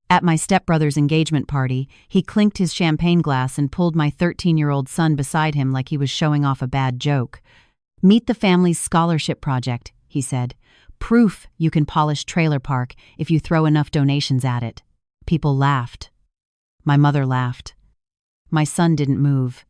At my stepbrother's engagement party, he clinked his champagne glass and pulled my 13-year-old son beside him like he was showing off a bad joke. "Meet the family's scholarship project," he said. "Proof you can polish trailer park if you throw enough donations at it." People laughed. My mother laughed. My son didn't move.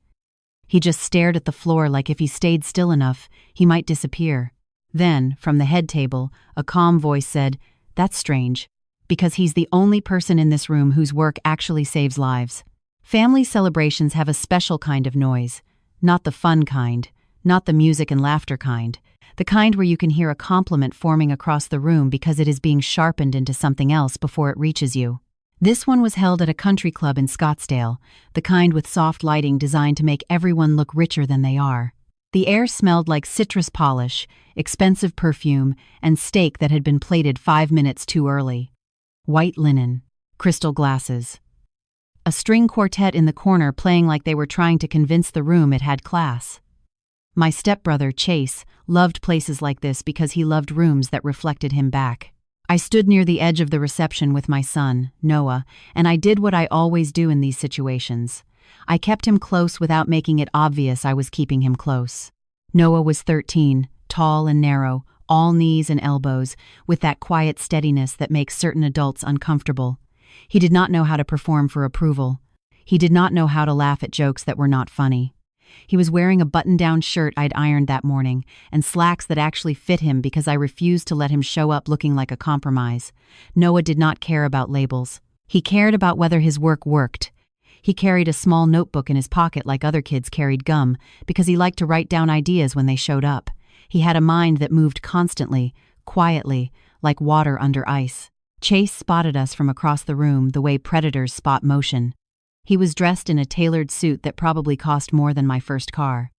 He just stared at the floor like if he stayed still enough, he might disappear. Then, from the head table, a calm voice said, "That's strange, because he's the only person in this room whose work actually saves lives." Family celebrations have a special kind of noise, not the fun kind, not the music and laughter kind, the kind where you can hear a compliment forming across the room because it is being sharpened into something else before it reaches you. This one was held at a country club in Scottsdale, the kind with soft lighting designed to make everyone look richer than they are. The air smelled like citrus polish, expensive perfume, and steak that had been plated 5 minutes too early. White linen, crystal glasses. A string quartet in the corner playing like they were trying to convince the room it had class. My stepbrother, Chase, loved places like this because he loved rooms that reflected him back. I stood near the edge of the reception with my son, Noah, and I did what I always do in these situations. I kept him close without making it obvious I was keeping him close. Noah was 13, tall and narrow, all knees and elbows, with that quiet steadiness that makes certain adults uncomfortable. He did not know how to perform for approval. He did not know how to laugh at jokes that were not funny. He was wearing a button-down shirt I'd ironed that morning, and slacks that actually fit him because I refused to let him show up looking like a compromise. Noah did not care about labels. He cared about whether his work worked. He carried a small notebook in his pocket like other kids carried gum, because he liked to write down ideas when they showed up. He had a mind that moved constantly, quietly, like water under ice. Chase spotted us from across the room the way predators spot motion. He was dressed in a tailored suit that probably cost more than my first car.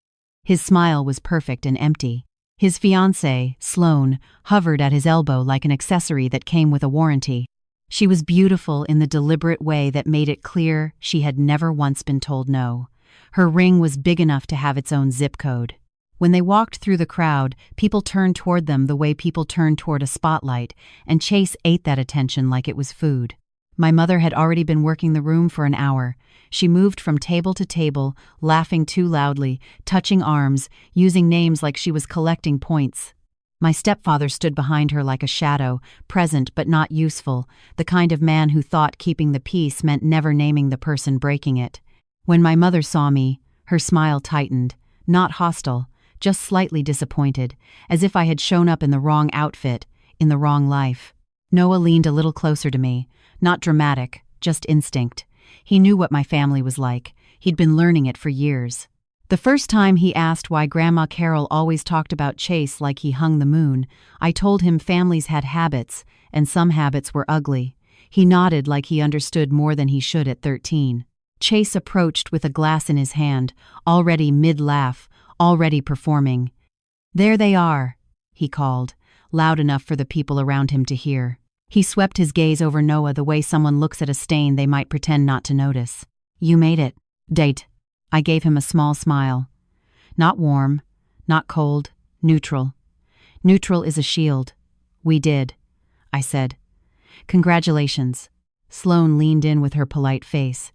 His smile was perfect and empty. His fiancée, Sloane, hovered at his elbow like an accessory that came with a warranty. She was beautiful in the deliberate way that made it clear she had never once been told no. Her ring was big enough to have its own zip code. When they walked through the crowd, people turned toward them the way people turn toward a spotlight, and Chase ate that attention like it was food. My mother had already been working the room for an hour. She moved from table to table, laughing too loudly, touching arms, using names like she was collecting points. My stepfather stood behind her like a shadow, present but not useful, the kind of man who thought keeping the peace meant never naming the person breaking it. When my mother saw me, her smile tightened, not hostile, just slightly disappointed, as if I had shown up in the wrong outfit, in the wrong life. Noah leaned a little closer to me, not dramatic, just instinct. He knew what my family was like. He'd been learning it for years. The first time he asked why Grandma Carol always talked about Chase like he hung the moon, I told him families had habits, and some habits were ugly. He nodded like he understood more than he should at 13. Chase approached with a glass in his hand, already mid-laugh, already performing. "There they are," he called, loud enough for the people around him to hear. He swept his gaze over Noah the way someone looks at a stain they might pretend not to notice. "You made it. Date." I gave him a small smile. Not warm, not cold, neutral. Neutral is a shield. "We did," I said. "Congratulations." Sloane leaned in with her polite face.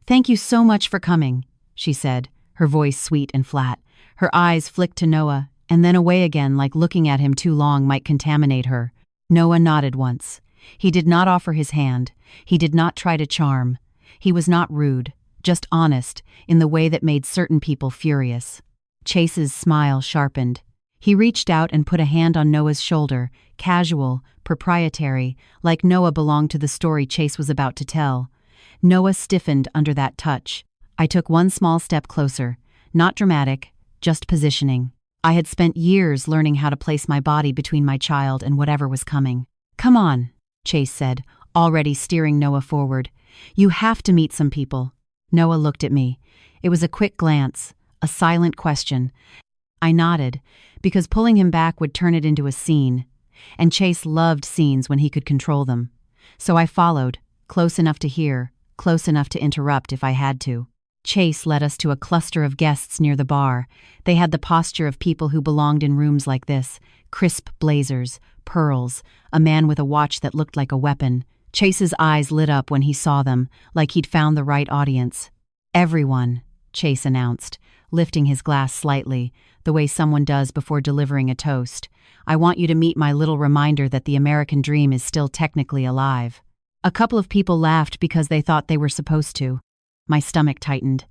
"Thank you so much for coming," she said, her voice sweet and flat. Her eyes flicked to Noah, and then away again like looking at him too long might contaminate her. Noah nodded once. He did not offer his hand. He did not try to charm. He was not rude, just honest, in the way that made certain people furious. Chase's smile sharpened. He reached out and put a hand on Noah's shoulder, casual, proprietary, like Noah belonged to the story Chase was about to tell. Noah stiffened under that touch. I took one small step closer, not dramatic, just positioning. I had spent years learning how to place my body between my child and whatever was coming. "Come on," Chase said, already steering Noah forward. "You have to meet some people." Noah looked at me. It was a quick glance, a silent question. I nodded, because pulling him back would turn it into a scene, and Chase loved scenes when he could control them. So I followed, close enough to hear, close enough to interrupt if I had to. Chase led us to a cluster of guests near the bar. They had the posture of people who belonged in rooms like this: crisp blazers, pearls, a man with a watch that looked like a weapon, Chase's eyes lit up when he saw them, like he'd found the right audience. "Everyone," Chase announced, lifting his glass slightly, the way someone does before delivering a toast. "I want you to meet my little reminder that the American dream is still technically alive." A couple of people laughed because they thought they were supposed to. My stomach tightened.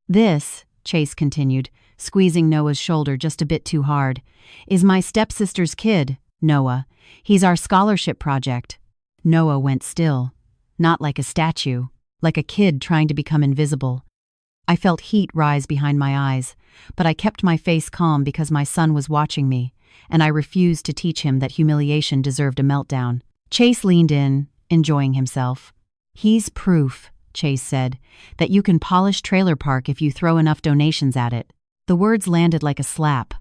"This," Chase continued, squeezing Noah's shoulder just a bit too hard, "is my stepsister's kid, Noah. He's our scholarship project." Noah went still. Not like a statue, like a kid trying to become invisible. I felt heat rise behind my eyes, but I kept my face calm because my son was watching me, and I refused to teach him that humiliation deserved a meltdown. Chase leaned in, enjoying himself. "He's proof," Chase said, "that you can polish Trailer Park if you throw enough donations at it." The words landed like a slap.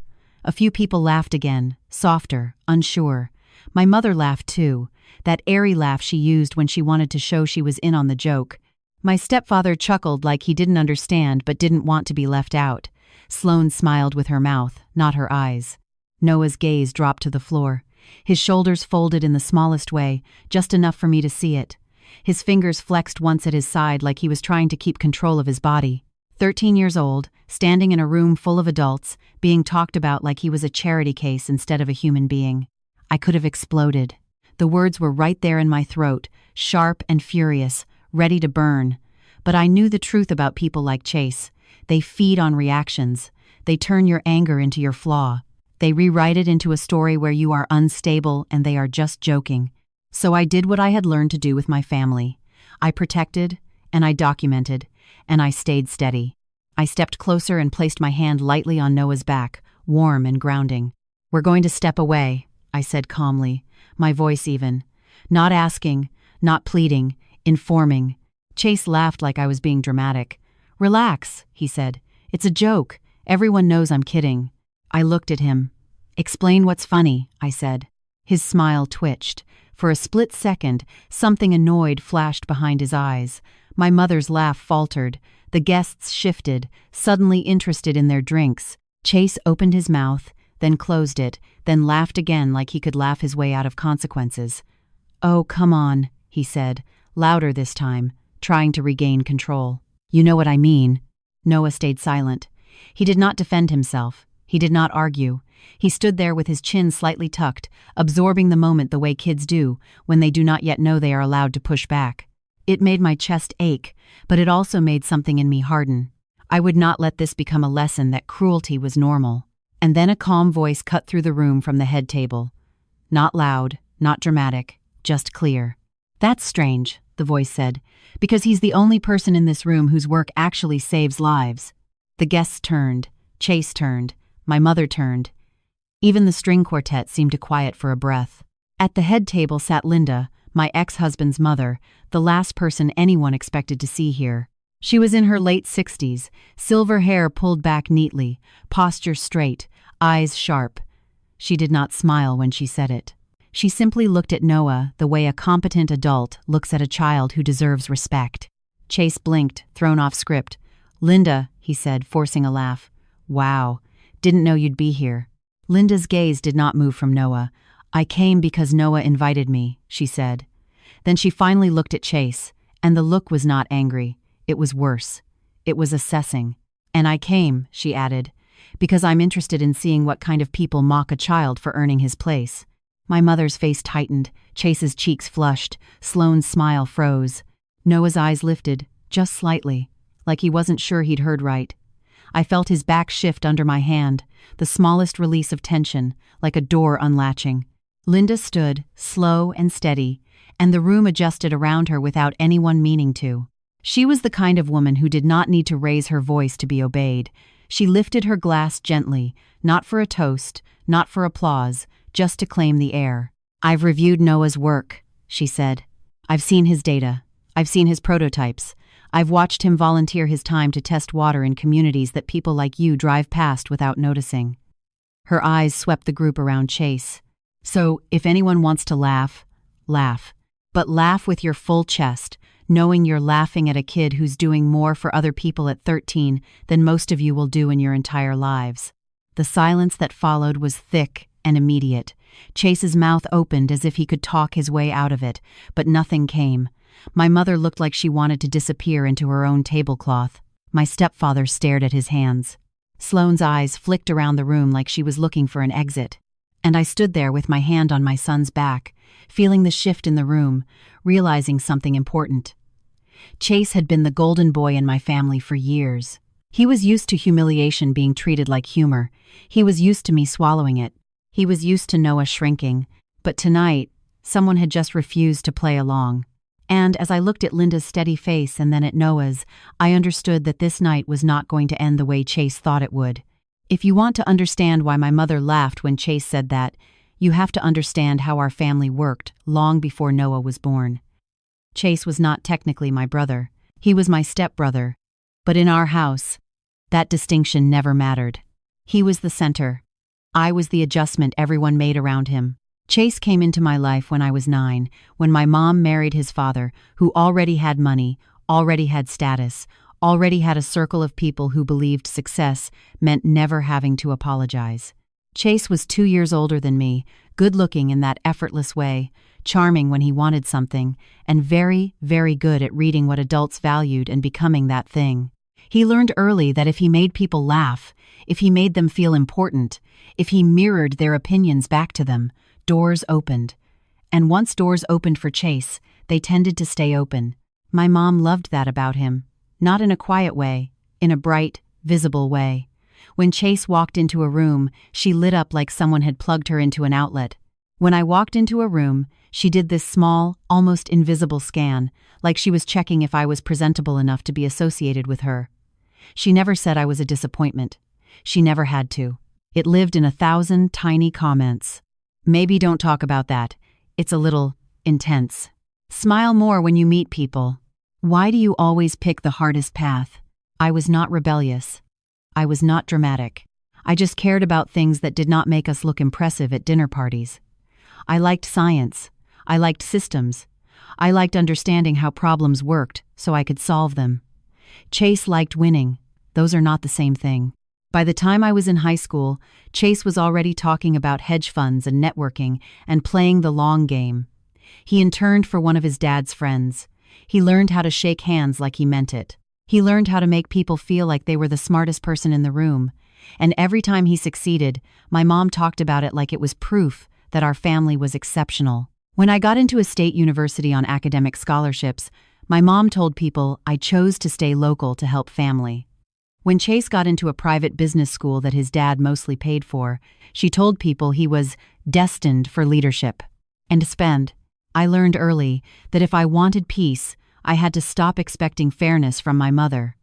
A few people laughed again, softer, unsure. My mother laughed too, that airy laugh she used when she wanted to show she was in on the joke. My stepfather chuckled like he didn't understand but didn't want to be left out. Sloane smiled with her mouth, not her eyes. Noah's gaze dropped to the floor. His shoulders folded in the smallest way, just enough for me to see it. His fingers flexed once at his side like he was trying to keep control of his body. 13 years old, standing in a room full of adults, being talked about like he was a charity case instead of a human being. I could have exploded. The words were right there in my throat, sharp and furious, ready to burn. But I knew the truth about people like Chase. They feed on reactions. They turn your anger into your flaw. They rewrite it into a story where you are unstable and they are just joking. So I did what I had learned to do with my family. I protected, and I documented, and I stayed steady. I stepped closer and placed my hand lightly on Noah's back, warm and grounding. "We're going to step away," I said calmly, my voice even. Not asking, not pleading, informing. Chase laughed like I was being dramatic. "Relax," he said. "It's a joke. Everyone knows I'm kidding." I looked at him. "Explain what's funny," I said. His smile twitched. For a split second, something annoyed flashed behind his eyes. My mother's laugh faltered. The guests shifted, suddenly interested in their drinks. Chase opened his mouth, then closed it, then laughed again like he could laugh his way out of consequences. "Oh, come on," he said, louder this time, trying to regain control. "You know what I mean." Noah stayed silent. He did not defend himself. He did not argue. He stood there with his chin slightly tucked, absorbing the moment the way kids do when they do not yet know they are allowed to push back. It made my chest ache, but it also made something in me harden. I would not let this become a lesson that cruelty was normal. And then a calm voice cut through the room from the head table. Not loud, not dramatic, just clear. "That's strange," the voice said, "because he's the only person in this room whose work actually saves lives." The guests turned. Chase turned. My mother turned. Even the string quartet seemed to quiet for a breath. At the head table sat Linda, my ex-husband's mother, the last person anyone expected to see here. She was in her late 60s, silver hair pulled back neatly, posture straight, eyes sharp. She did not smile when she said it. She simply looked at Noah the way a competent adult looks at a child who deserves respect. Chase blinked, thrown off script. "Linda," he said, forcing a laugh. "Wow, didn't know you'd be here." Linda's gaze did not move from Noah. "I came because Noah invited me," she said. Then she finally looked at Chase, and the look was not angry. It was worse. It was assessing. "And I came," she added, "because I'm interested in seeing what kind of people mock a child for earning his place." My mother's face tightened, Chase's cheeks flushed, Sloane's smile froze. Noah's eyes lifted, just slightly, like he wasn't sure he'd heard right. I felt his back shift under my hand, the smallest release of tension, like a door unlatching. Linda stood, slow and steady, and the room adjusted around her without anyone meaning to. She was the kind of woman who did not need to raise her voice to be obeyed. She lifted her glass gently, not for a toast, not for applause, just to claim the air. "I've reviewed Noah's work," she said. "I've seen his data. I've seen his prototypes. I've watched him volunteer his time to test water in communities that people like you drive past without noticing." Her eyes swept the group around Chase. "So, if anyone wants to laugh, laugh. But laugh with your full chest, knowing you're laughing at a kid who's doing more for other people at 13 than most of you will do in your entire lives." The silence that followed was thick and immediate. Chase's mouth opened as if he could talk his way out of it, but nothing came. My mother looked like she wanted to disappear into her own tablecloth. My stepfather stared at his hands. Sloane's eyes flicked around the room like she was looking for an exit. And I stood there with my hand on my son's back, feeling the shift in the room, realizing something important. Chase had been the golden boy in my family for years. He was used to humiliation being treated like humor. He was used to me swallowing it. He was used to Noah shrinking. But tonight, someone had just refused to play along. And as I looked at Linda's steady face and then at Noah's, I understood that this night was not going to end the way Chase thought it would. If you want to understand why my mother laughed when Chase said that, you have to understand how our family worked long before Noah was born. Chase was not technically my brother. He was my stepbrother. But in our house, that distinction never mattered. He was the center. I was the adjustment everyone made around him. Chase came into my life when I was 9, when my mom married his father, who already had money, already had status, already had a circle of people who believed success meant never having to apologize. Chase was 2 years older than me, good-looking in that effortless way, charming when he wanted something, and very, very good at reading what adults valued and becoming that thing. He learned early that if he made people laugh, if he made them feel important, if he mirrored their opinions back to them, doors opened. And once doors opened for Chase, they tended to stay open. My mom loved that about him. Not in a quiet way, in a bright, visible way. When Chase walked into a room, she lit up like someone had plugged her into an outlet. When I walked into a room, she did this small, almost invisible scan, like she was checking if I was presentable enough to be associated with her. She never said I was a disappointment. She never had to. It lived in 1,000 tiny comments. Maybe don't talk about that. It's a little intense. Smile more when you meet people. Why do you always pick the hardest path? I was not rebellious. I was not dramatic. I just cared about things that did not make us look impressive at dinner parties. I liked science. I liked systems. I liked understanding how problems worked so I could solve them. Chase liked winning. Those are not the same thing. By the time I was in high school, Chase was already talking about hedge funds and networking and playing the long game. He interned for one of his dad's friends. He learned how to shake hands like he meant it. He learned how to make people feel like they were the smartest person in the room. And every time he succeeded, my mom talked about it like it was proof that our family was exceptional. When I got into a state university on academic scholarships, my mom told people I chose to stay local to help family. When Chase got into a private business school that his dad mostly paid for, she told people he was destined for leadership and to spend. I learned early that if I wanted peace, I had to stop expecting fairness from my mother.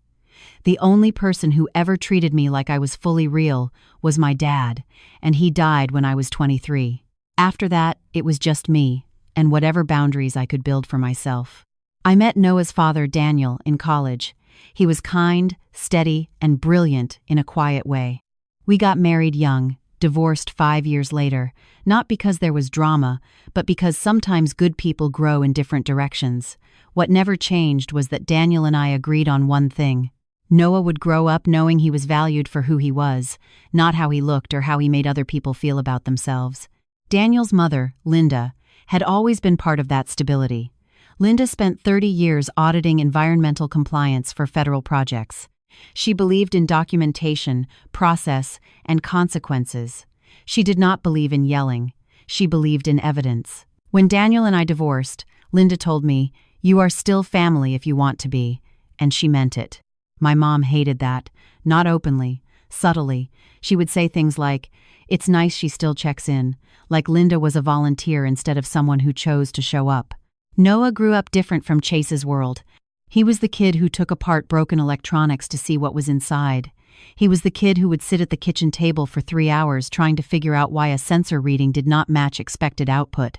The only person who ever treated me like I was fully real was my dad, and he died when I was 23. After that, it was just me, and whatever boundaries I could build for myself. I met Noah's father, Daniel, in college. He was kind, steady, and brilliant in a quiet way. We got married young, divorced 5 years later, not because there was drama, but because sometimes good people grow in different directions. What never changed was that Daniel and I agreed on one thing. Noah would grow up knowing he was valued for who he was, not how he looked or how he made other people feel about themselves. Daniel's mother, Linda, had always been part of that stability. Linda spent 30 years auditing environmental compliance for federal projects. She believed in documentation, process, and consequences. She did not believe in yelling. She believed in evidence. When Daniel and I divorced, Linda told me, "You are still family if you want to be," and she meant it. My mom hated that, not openly, subtly. She would say things like, "It's nice she still checks in," like Linda was a volunteer instead of someone who chose to show up. Noah grew up different from Chase's world. He was the kid who took apart broken electronics to see what was inside. He was the kid who would sit at the kitchen table for 3 hours trying to figure out why a sensor reading did not match expected output.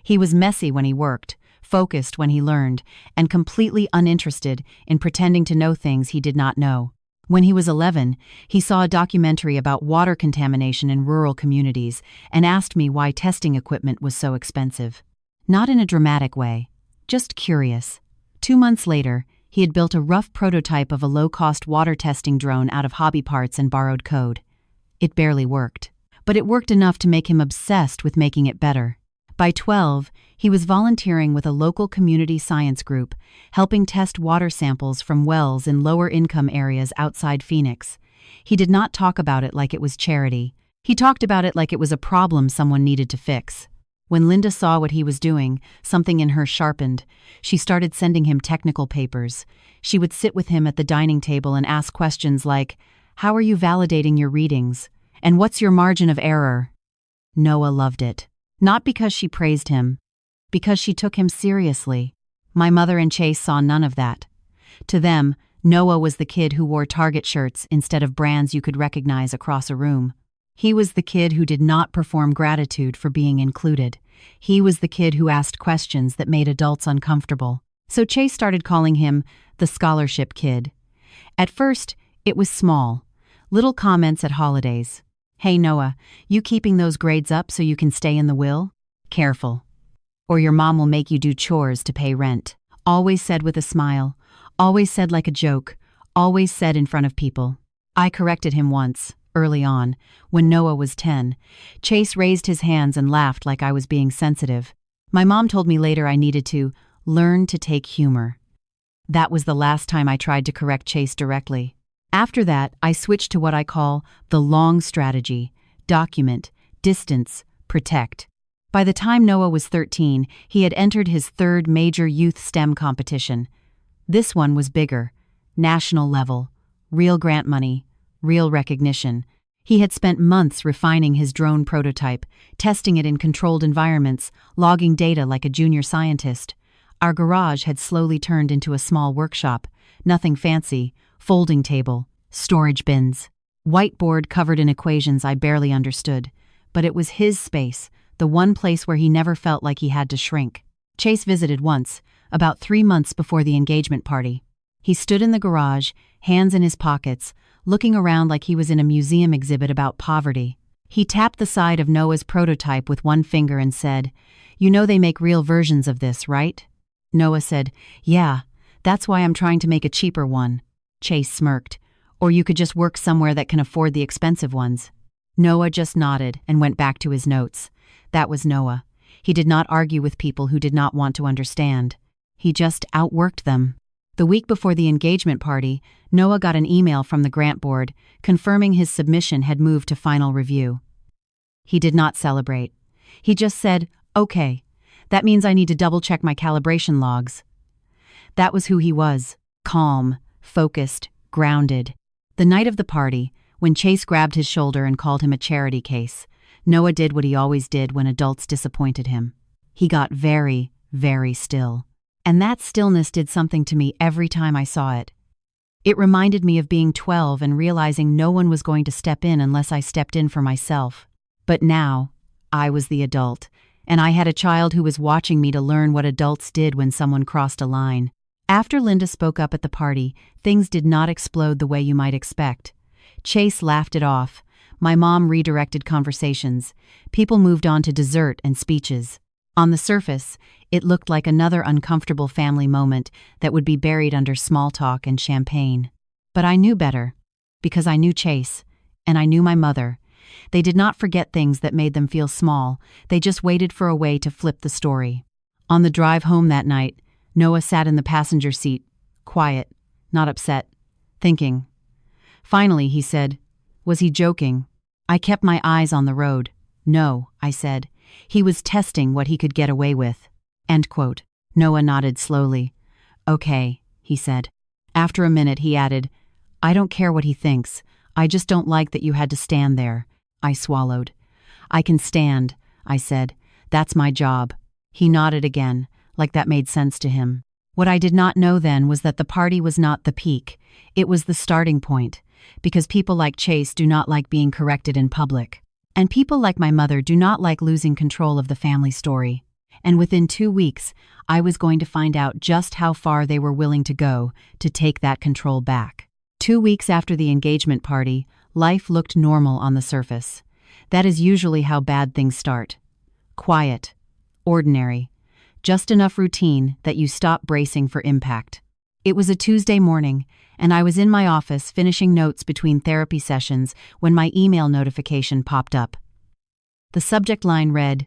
He was messy when he worked, focused when he learned, and completely uninterested in pretending to know things he did not know. When he was 11, he saw a documentary about water contamination in rural communities and asked me why testing equipment was so expensive. Not in a dramatic way, just curious. 2 months later, he had built a rough prototype of a low-cost water testing drone out of hobby parts and borrowed code. It barely worked. but it worked enough to make him obsessed with making it better. By 12, he was volunteering with a local community science group, helping test water samples from wells in lower-income areas outside Phoenix. He did not talk about it like it was charity. He talked about it like it was a problem someone needed to fix. When Linda saw what he was doing, something in her sharpened. She started sending him technical papers. She would sit with him at the dining table and ask questions like, "How are you validating your readings? And what's your margin of error?" Noah loved it. Not because she praised him, because she took him seriously. My mother and Chase saw none of that. To them, Noah was the kid who wore Target shirts instead of brands you could recognize across a room. He was the kid who did not perform gratitude for being included. He was the kid who asked questions that made adults uncomfortable. So Chase started calling him the scholarship kid. At first, it was small. Little comments at holidays. "Hey Noah, you keeping those grades up so you can stay in the will? Careful. Or your mom will make you do chores to pay rent." Always said with a smile. Always said like a joke. Always said in front of people. I corrected him once, early on, when Noah was 10. Chase raised his hands and laughed like I was being sensitive. My mom told me later I needed to learn to take humor. That was the last time I tried to correct Chase directly. After that, I switched to what I call the long strategy: document, distance, protect. By the time Noah was 13, he had entered his third major youth STEM competition. This one was bigger, national level, real grant money, real recognition. He had spent months refining his drone prototype, testing it in controlled environments, logging data like a junior scientist. Our garage had slowly turned into a small workshop. Nothing fancy. Folding table, storage bins, whiteboard covered in equations I barely understood. But it was his space, the one place where he never felt like he had to shrink. Chase visited once, about 3 months before the engagement party. He stood in the garage, hands in his pockets, looking around like he was in a museum exhibit about poverty. He tapped the side of Noah's prototype with one finger and said, "You know they make real versions of this, right?" Noah said, "Yeah, that's why I'm trying to make a cheaper one." Chase smirked. "Or you could just work somewhere that can afford the expensive ones." Noah just nodded and went back to his notes. That was Noah. He did not argue with people who did not want to understand. He just outworked them. The week before the engagement party, Noah got an email from the grant board confirming his submission had moved to final review. He did not celebrate. He just said, "Okay, that means I need to double-check my calibration logs." That was who he was: calm, focused, grounded. The night of the party, when Chase grabbed his shoulder and called him a charity case, Noah did what he always did when adults disappointed him. He got very, very still. And that stillness did something to me every time I saw it. It reminded me of being 12 and realizing no one was going to step in unless I stepped in for myself. But now, I was the adult, and I had a child who was watching me to learn what adults did when someone crossed a line. After Linda spoke up at the party, things did not explode the way you might expect. Chase laughed it off. My mom redirected conversations. People moved on to dessert and speeches. On the surface, it looked like another uncomfortable family moment that would be buried under small talk and champagne. But I knew better, because I knew Chase, and I knew my mother. They did not forget things that made them feel small. They just waited for a way to flip the story. On the drive home that night, Noah sat in the passenger seat, quiet, not upset, thinking. Finally, he said, "Was he joking?" I kept my eyes on the road. "No," I said. "He was testing what he could get away with." End quote. Noah nodded slowly. "Okay," he said. After a minute, he added, "I don't care what he thinks. I just don't like that you had to stand there." I swallowed. "I can stand," I said. "That's my job." He nodded again, like that made sense to him. What I did not know then was that the party was not the peak. It was the starting point, because people like Chase do not like being corrected in public. And people like my mother do not like losing control of the family story. And within 2 weeks, I was going to find out just how far they were willing to go to take that control back. 2 weeks after the engagement party, life looked normal on the surface. That is usually how bad things start. Quiet, ordinary, just enough routine that you stop bracing for impact. It was a Tuesday morning, and I was in my office finishing notes between therapy sessions when my email notification popped up. The subject line read,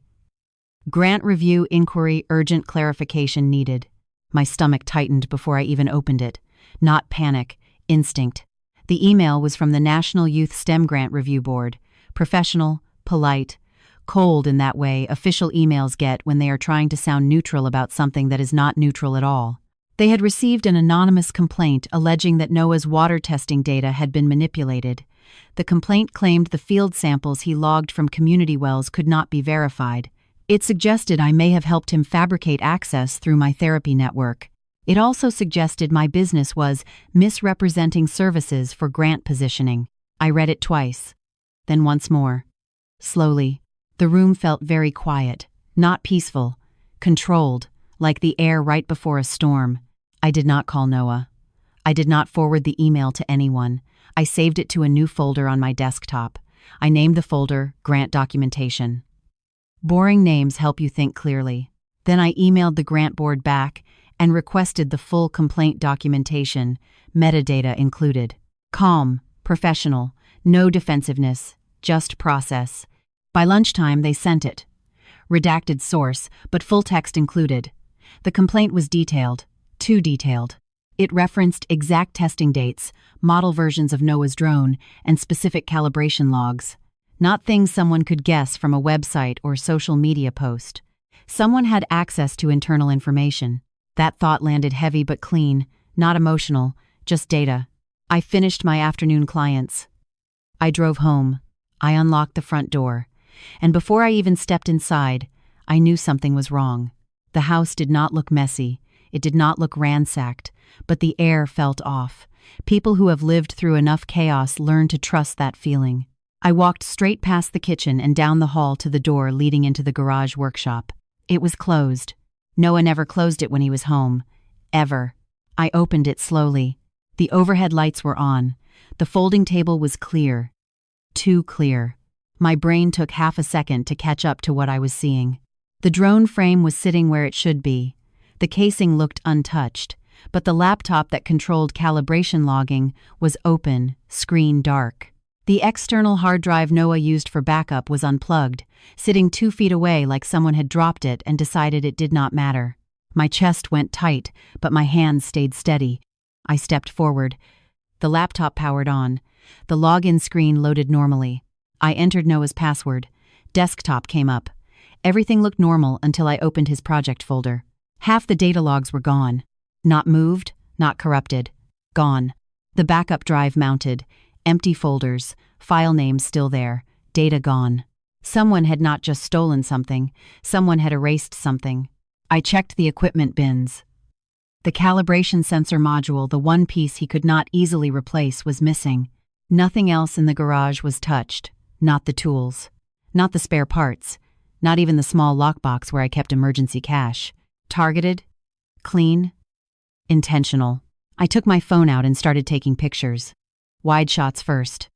"Grant review inquiry, urgent clarification needed." My stomach tightened before I even opened it. Not panic, instinct. The email was from the National Youth STEM Grant Review Board. Professional, polite, cold in that way official emails get when they are trying to sound neutral about something that is not neutral at all. They had received an anonymous complaint alleging that Noah's water testing data had been manipulated. The complaint claimed the field samples he logged from community wells could not be verified. It suggested I may have helped him fabricate access through my therapy network. It also suggested my business was misrepresenting services for grant positioning. I read it twice, then once more. Slowly, the room felt very quiet, not peaceful, controlled, like the air right before a storm. I did not call Noah. I did not forward the email to anyone. I saved it to a new folder on my desktop. I named the folder Grant Documentation. Boring names help you think clearly. Then I emailed the grant board back and requested the full complaint documentation, metadata included. Calm, professional, no defensiveness, just process. By lunchtime, they sent it. Redacted source, but full text included. The complaint was detailed, too detailed. It referenced exact testing dates, model versions of Noah's drone, and specific calibration logs. Not things someone could guess from a website or social media post. Someone had access to internal information. That thought landed heavy but clean, not emotional, just data. I finished my afternoon clients. I drove home. I unlocked the front door. And before I even stepped inside, I knew something was wrong. The house did not look messy. It did not look ransacked, but the air felt off. People who have lived through enough chaos learn to trust that feeling. I walked straight past the kitchen and down the hall to the door leading into the garage workshop. It was closed. Noah never closed it when he was home. Ever. I opened it slowly. The overhead lights were on. The folding table was clear. Too clear. My brain took half a second to catch up to what I was seeing. The drone frame was sitting where it should be. The casing looked untouched, but the laptop that controlled calibration logging was open, screen dark. The external hard drive Noah used for backup was unplugged, sitting 2 feet away like someone had dropped it and decided it did not matter. My chest went tight, but my hands stayed steady. I stepped forward. The laptop powered on. The login screen loaded normally. I entered Noah's password. Desktop came up. Everything looked normal until I opened his project folder. Half the data logs were gone. Not moved, not corrupted. Gone. The backup drive mounted. Empty folders, file names still there, data gone. Someone had not just stolen something, someone had erased something. I checked the equipment bins. The calibration sensor module, the one piece he could not easily replace, was missing. Nothing else in the garage was touched. Not the tools. Not the spare parts. Not even the small lockbox where I kept emergency cash. Targeted. Clean. Intentional. I took my phone out and started taking pictures. Wide shots first.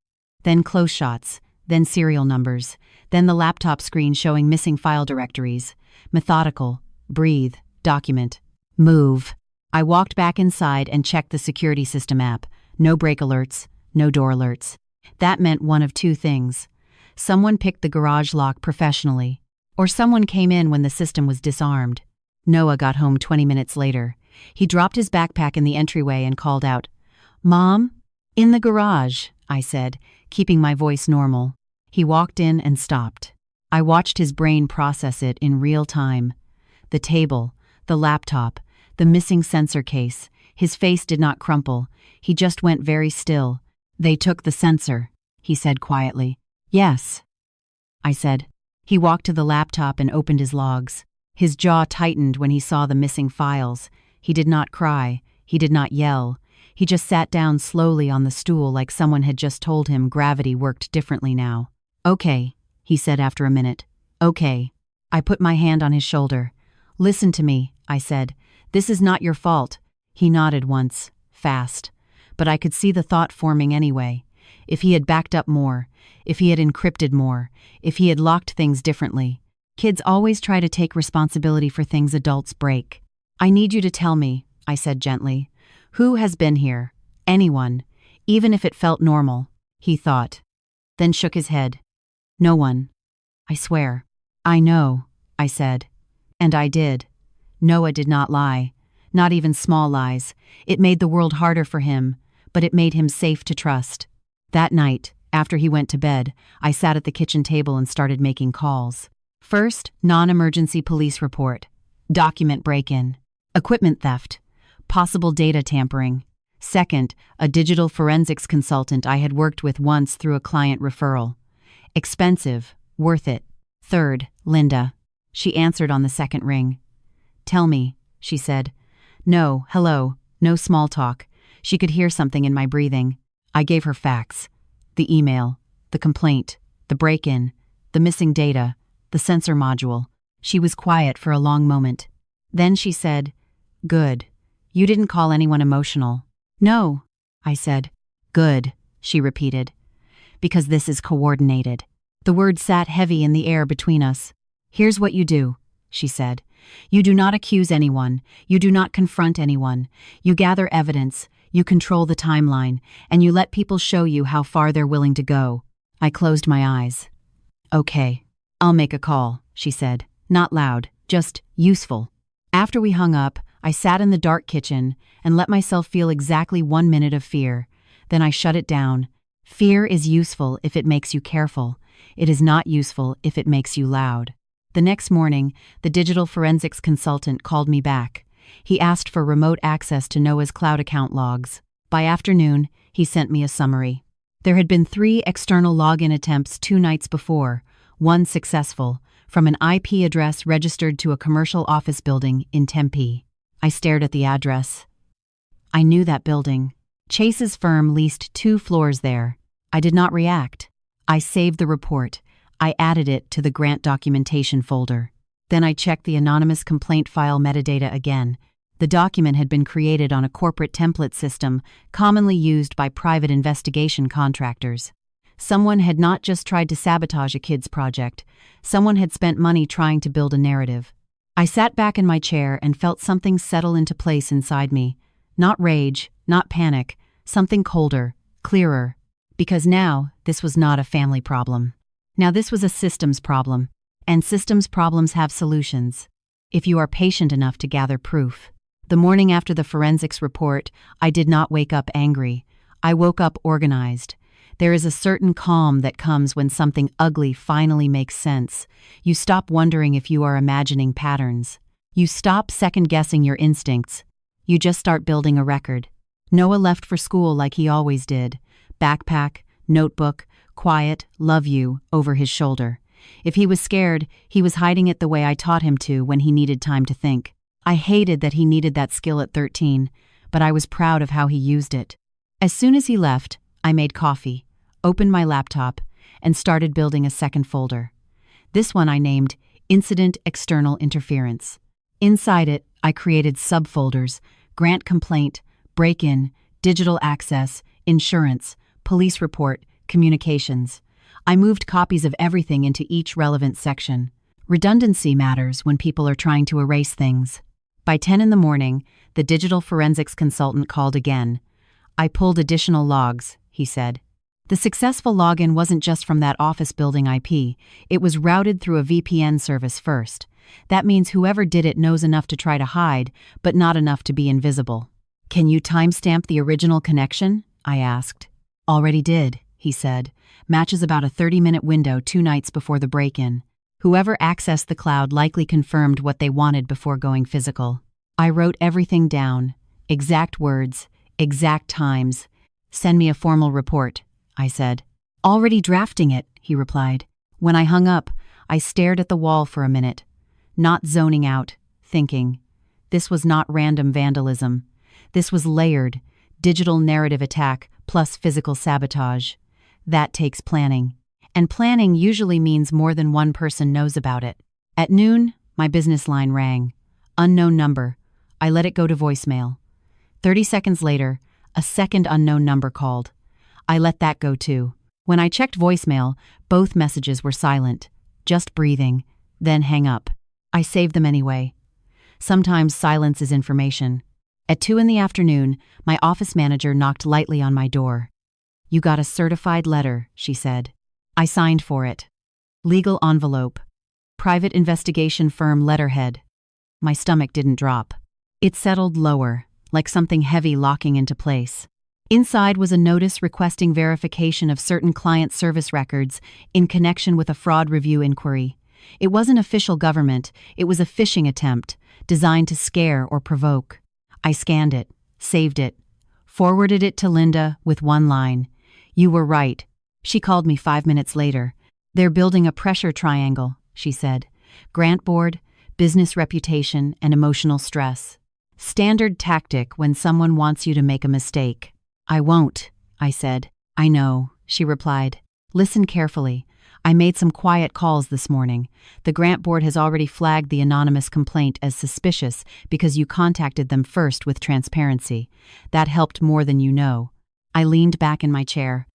Then close shots. Then serial numbers. Then the laptop screen showing missing file directories. Methodical. Breathe. Document. Move. I walked back inside and checked the security system app. No brake alerts. No door alerts. That meant one of two things. Someone picked the garage lock professionally, or someone came in when the system was disarmed. Noah got home 20 minutes later. He dropped his backpack in the entryway and called out, "Mom?" "In the garage," I said, keeping my voice normal. He walked in and stopped. I watched his brain process it in real time. The table, the laptop, the missing sensor case. His face did not crumple. He just went very still. "They took the sensor," he said quietly. "Yes," I said. He walked to the laptop and opened his logs. His jaw tightened when he saw the missing files. He did not cry. He did not yell. He just sat down slowly on the stool like someone had just told him gravity worked differently now. "Okay," he said after a minute. "Okay." I put my hand on his shoulder. "Listen to me," I said. "This is not your fault." He nodded once, fast. But I could see the thought forming anyway. If he had backed up more, if he had encrypted more, if he had locked things differently. Kids always try to take responsibility for things adults break. "I need you to tell me," I said gently. "Who has been here? Anyone, even if it felt normal." He thought, then shook his head. "No one." I swear. I know, I said. And I did. Noah did not lie. Not even small lies. It made the world harder for him, but it made him safe to trust. That night, after he went to bed, I sat at the kitchen table and started making calls. First, non-emergency police report. Document break-in. Equipment theft. Possible data tampering. Second, a digital forensics consultant I had worked with once through a client referral. Expensive, worth it. Third, Linda. She answered on the second ring. Tell me, she said. No, hello, no small talk. She could hear something in my breathing. I gave her facts. The email, the complaint, the break-in, the missing data, the sensor module. She was quiet for a long moment. Then she said, Good. You didn't call anyone emotional. No, I said. Good, she repeated. Because this is coordinated. The word sat heavy in the air between us. Here's what you do, she said. You do not accuse anyone. You do not confront anyone. You gather evidence. You control the timeline. And you let people show you how far they're willing to go. I closed my eyes. Okay, I'll make a call, she said. Not loud, just useful. After we hung up, I sat in the dark kitchen and let myself feel exactly 1 minute of fear. Then I shut it down. Fear is useful if it makes you careful. It is not useful if it makes you loud. The next morning, the digital forensics consultant called me back. He asked for remote access to Noah's cloud account logs. By afternoon, he sent me a summary. There had been 3 external login attempts 2 nights before, one successful, from an IP address registered to a commercial office building in Tempe. I stared at the address. I knew that building. Chase's firm leased 2 floors there. I did not react. I saved the report. I added it to the grant documentation folder. Then I checked the anonymous complaint file metadata again. The document had been created on a corporate template system commonly used by private investigation contractors. Someone had not just tried to sabotage a kid's project. Someone had spent money trying to build a narrative. I sat back in my chair and felt something settle into place inside me. Not rage, not panic, something colder, clearer. Because now, this was not a family problem. Now this was a systems problem, and systems problems have solutions, if you are patient enough to gather proof. The morning after the forensics report, I did not wake up angry. I woke up organized. There is a certain calm that comes when something ugly finally makes sense. You stop wondering if you are imagining patterns. You stop second-guessing your instincts. You just start building a record. Noah left for school like he always did. Backpack, notebook, quiet, love you, over his shoulder. If he was scared, he was hiding it the way I taught him to when he needed time to think. I hated that he needed that skill at 13, but I was proud of how he used it. As soon as he left, I made coffee, opened my laptop, and started building a second folder. This one I named Incident External Interference. Inside it, I created subfolders: grant complaint, break-in, digital access, insurance, police report, communications. I moved copies of everything into each relevant section. Redundancy matters when people are trying to erase things. By 10 in the morning, the digital forensics consultant called again. I pulled additional logs, he said. The successful login wasn't just from that office building IP, it was routed through a VPN service first. That means whoever did it knows enough to try to hide, but not enough to be invisible. Can you timestamp the original connection? I asked. Already did, he said. Matches about a 30-minute window 2 nights before the break-in. Whoever accessed the cloud likely confirmed what they wanted before going physical. I wrote everything down. Exact words, exact times. Send me a formal report, I said. Already drafting it, he replied. When I hung up, I stared at the wall for a minute. Not zoning out, thinking. This was not random vandalism. This was layered, digital narrative attack plus physical sabotage. That takes planning. And planning usually means more than one person knows about it. At noon, my business line rang. Unknown number. I let it go to voicemail. 30 seconds later, a second unknown number called. I let that go too. When I checked voicemail, both messages were silent, just breathing, then hang up. I saved them anyway. Sometimes silence is information. At 2 in the afternoon, my office manager knocked lightly on my door. You got a certified letter, she said. I signed for it. Legal envelope. Private investigation firm letterhead. My stomach didn't drop. It settled lower, like something heavy locking into place. Inside was a notice requesting verification of certain client service records in connection with a fraud review inquiry. It wasn't official government, it was a phishing attempt, designed to scare or provoke. I scanned it, saved it, forwarded it to Linda with one line. "You were right." She called me 5 minutes later. "They're building a pressure triangle," she said. "Grant board, business reputation, and emotional stress. Standard tactic when someone wants you to make a mistake." "I won't," I said. "I know," she replied. "Listen carefully. I made some quiet calls this morning. The grant board has already flagged the anonymous complaint as suspicious because you contacted them first with transparency. That helped more than you know." I leaned back in my chair.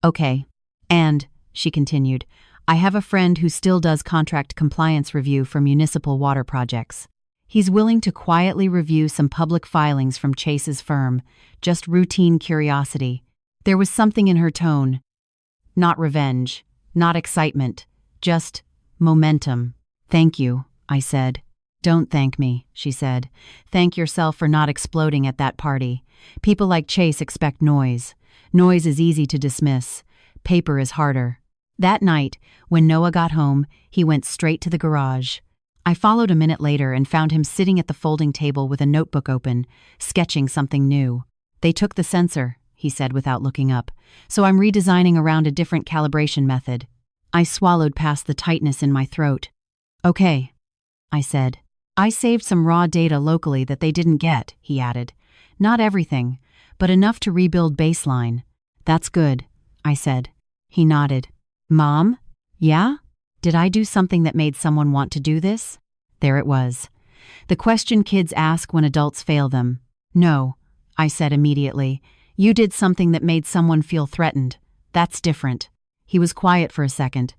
"Okay. And," she continued, "I have a friend who still does contract compliance review for municipal water projects. He's willing to quietly review some public filings from Chase's firm, just routine curiosity." There was something in her tone. Not revenge, not excitement, just momentum. "Thank you," I said. "Don't thank me," she said. "Thank yourself for not exploding at that party. People like Chase expect noise. Noise is easy to dismiss. Paper is harder." That night, when Noah got home, he went straight to the garage. I followed a minute later and found him sitting at the folding table with a notebook open, sketching something new. "They took the sensor," he said without looking up, "so I'm redesigning around a different calibration method." I swallowed past the tightness in my throat. "Okay," I said. "I saved some raw data locally that they didn't get," he added. "Not everything, but enough to rebuild baseline." "That's good," I said. He nodded. "Mom? Yeah? Did I do something that made someone want to do this?" There it was. The question kids ask when adults fail them. "No," I said immediately. "You did something that made someone feel threatened. That's different." He was quiet for a second.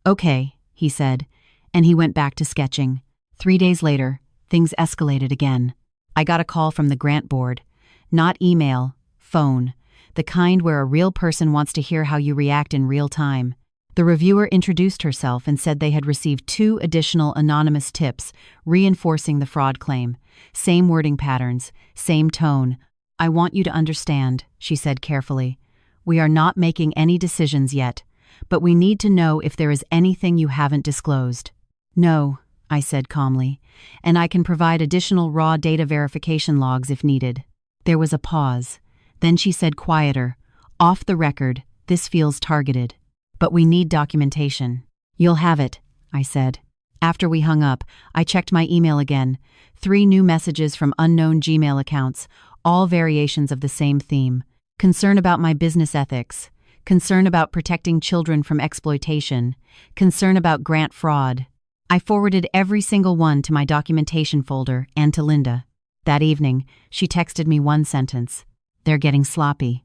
"Okay," he said, and he went back to sketching. 3 days later, things escalated again. I got a call from the grant board. Not email, phone. The kind where a real person wants to hear how you react in real time. The reviewer introduced herself and said they had received 2 additional anonymous tips reinforcing the fraud claim. Same wording patterns, same tone. "I want you to understand," she said carefully. "We are not making any decisions yet, but we need to know if there is anything you haven't disclosed." "No," I said calmly, "and I can provide additional raw data verification logs if needed." There was a pause. Then she said quieter, "Off the record, this feels targeted. But we need documentation." "You'll have it," I said. After we hung up, I checked my email again. 3 new messages from unknown Gmail accounts, all variations of the same theme. Concern about my business ethics. Concern about protecting children from exploitation. Concern about grant fraud. I forwarded every single one to my documentation folder and to Linda. That evening, she texted me one sentence. "They're getting sloppy."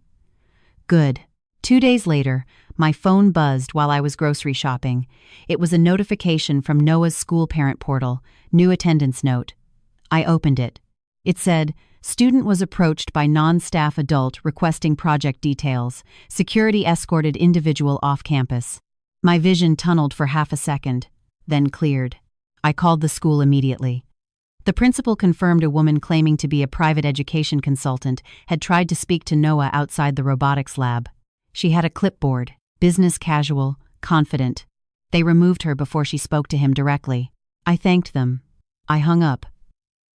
Good. 2 days later, my phone buzzed while I was grocery shopping. It was a notification from Noah's school parent portal, new attendance note. I opened it. It said, "Student was approached by non-staff adult requesting project details. Security escorted individual off campus." My vision tunneled for half a second, then cleared. I called the school immediately. The principal confirmed a woman claiming to be a private education consultant had tried to speak to Noah outside the robotics lab. She had a clipboard, business casual, confident. They removed her before she spoke to him directly. I thanked them. I hung up.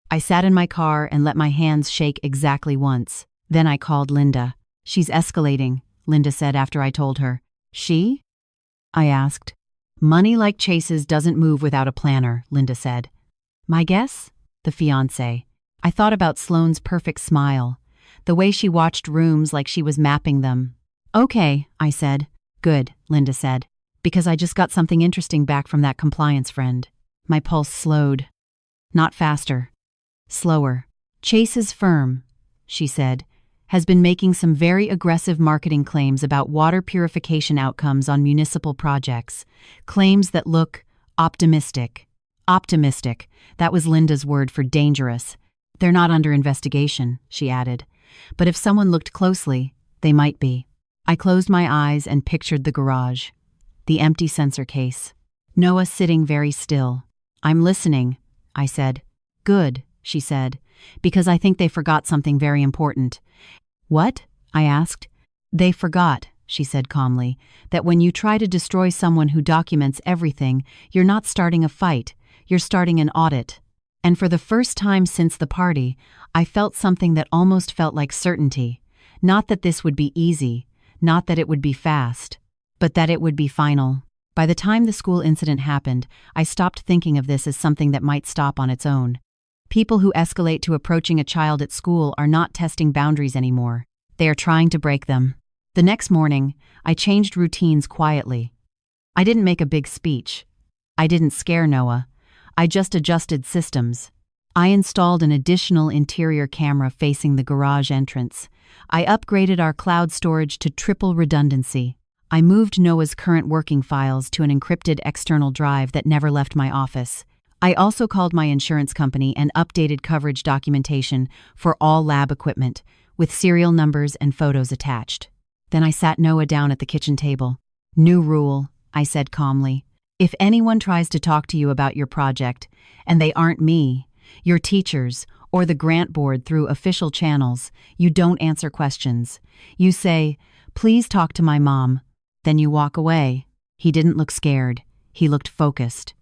I sat in my car and let my hands shake exactly once. Then I called Linda. "She's escalating," Linda said after I told her. "She?" I asked. "Money like Chase's doesn't move without a planner," Linda said. "My guess?" The fiancé. I thought about Sloane's perfect smile, the way she watched rooms like she was mapping them. "Okay," I said. "Good," Linda said, "because I just got something interesting back from that compliance friend." My pulse slowed. Not faster. Slower. "Chase's firm," she said, "has been making some very aggressive marketing claims about water purification outcomes on municipal projects. Claims that look optimistic." Optimistic. That was Linda's word for dangerous. "They're not under investigation," she added. "But if someone looked closely, they might be." I closed my eyes and pictured the garage. The empty sensor case. Noah sitting very still. I'm listening, I said. Good, she said, because I think they forgot something very important. What? I asked. They forgot, she said calmly, that when you try to destroy someone who documents everything, you're not starting a fight, you're starting an audit. And for the first time since the party, I felt something that almost felt like certainty. Not that this would be easy, not that it would be fast, but that it would be final. By the time the school incident happened, I stopped thinking of this as something that might stop on its own. People who escalate to approaching a child at school are not testing boundaries anymore. They are trying to break them. The next morning, I changed routines quietly. I didn't make a big speech. I didn't scare Noah. I just adjusted systems. I installed an additional interior camera facing the garage entrance. I upgraded our cloud storage to triple redundancy. I moved Noah's current working files to an encrypted external drive that never left my office. I also called my insurance company and updated coverage documentation for all lab equipment, with serial numbers and photos attached. Then I sat Noah down at the kitchen table. New rule, I said calmly. If anyone tries to talk to you about your project, and they aren't me, your teachers, or the grant board through official channels, you don't answer questions. You say, "Please talk to my mom." Then you walk away. He didn't look scared. He looked focused.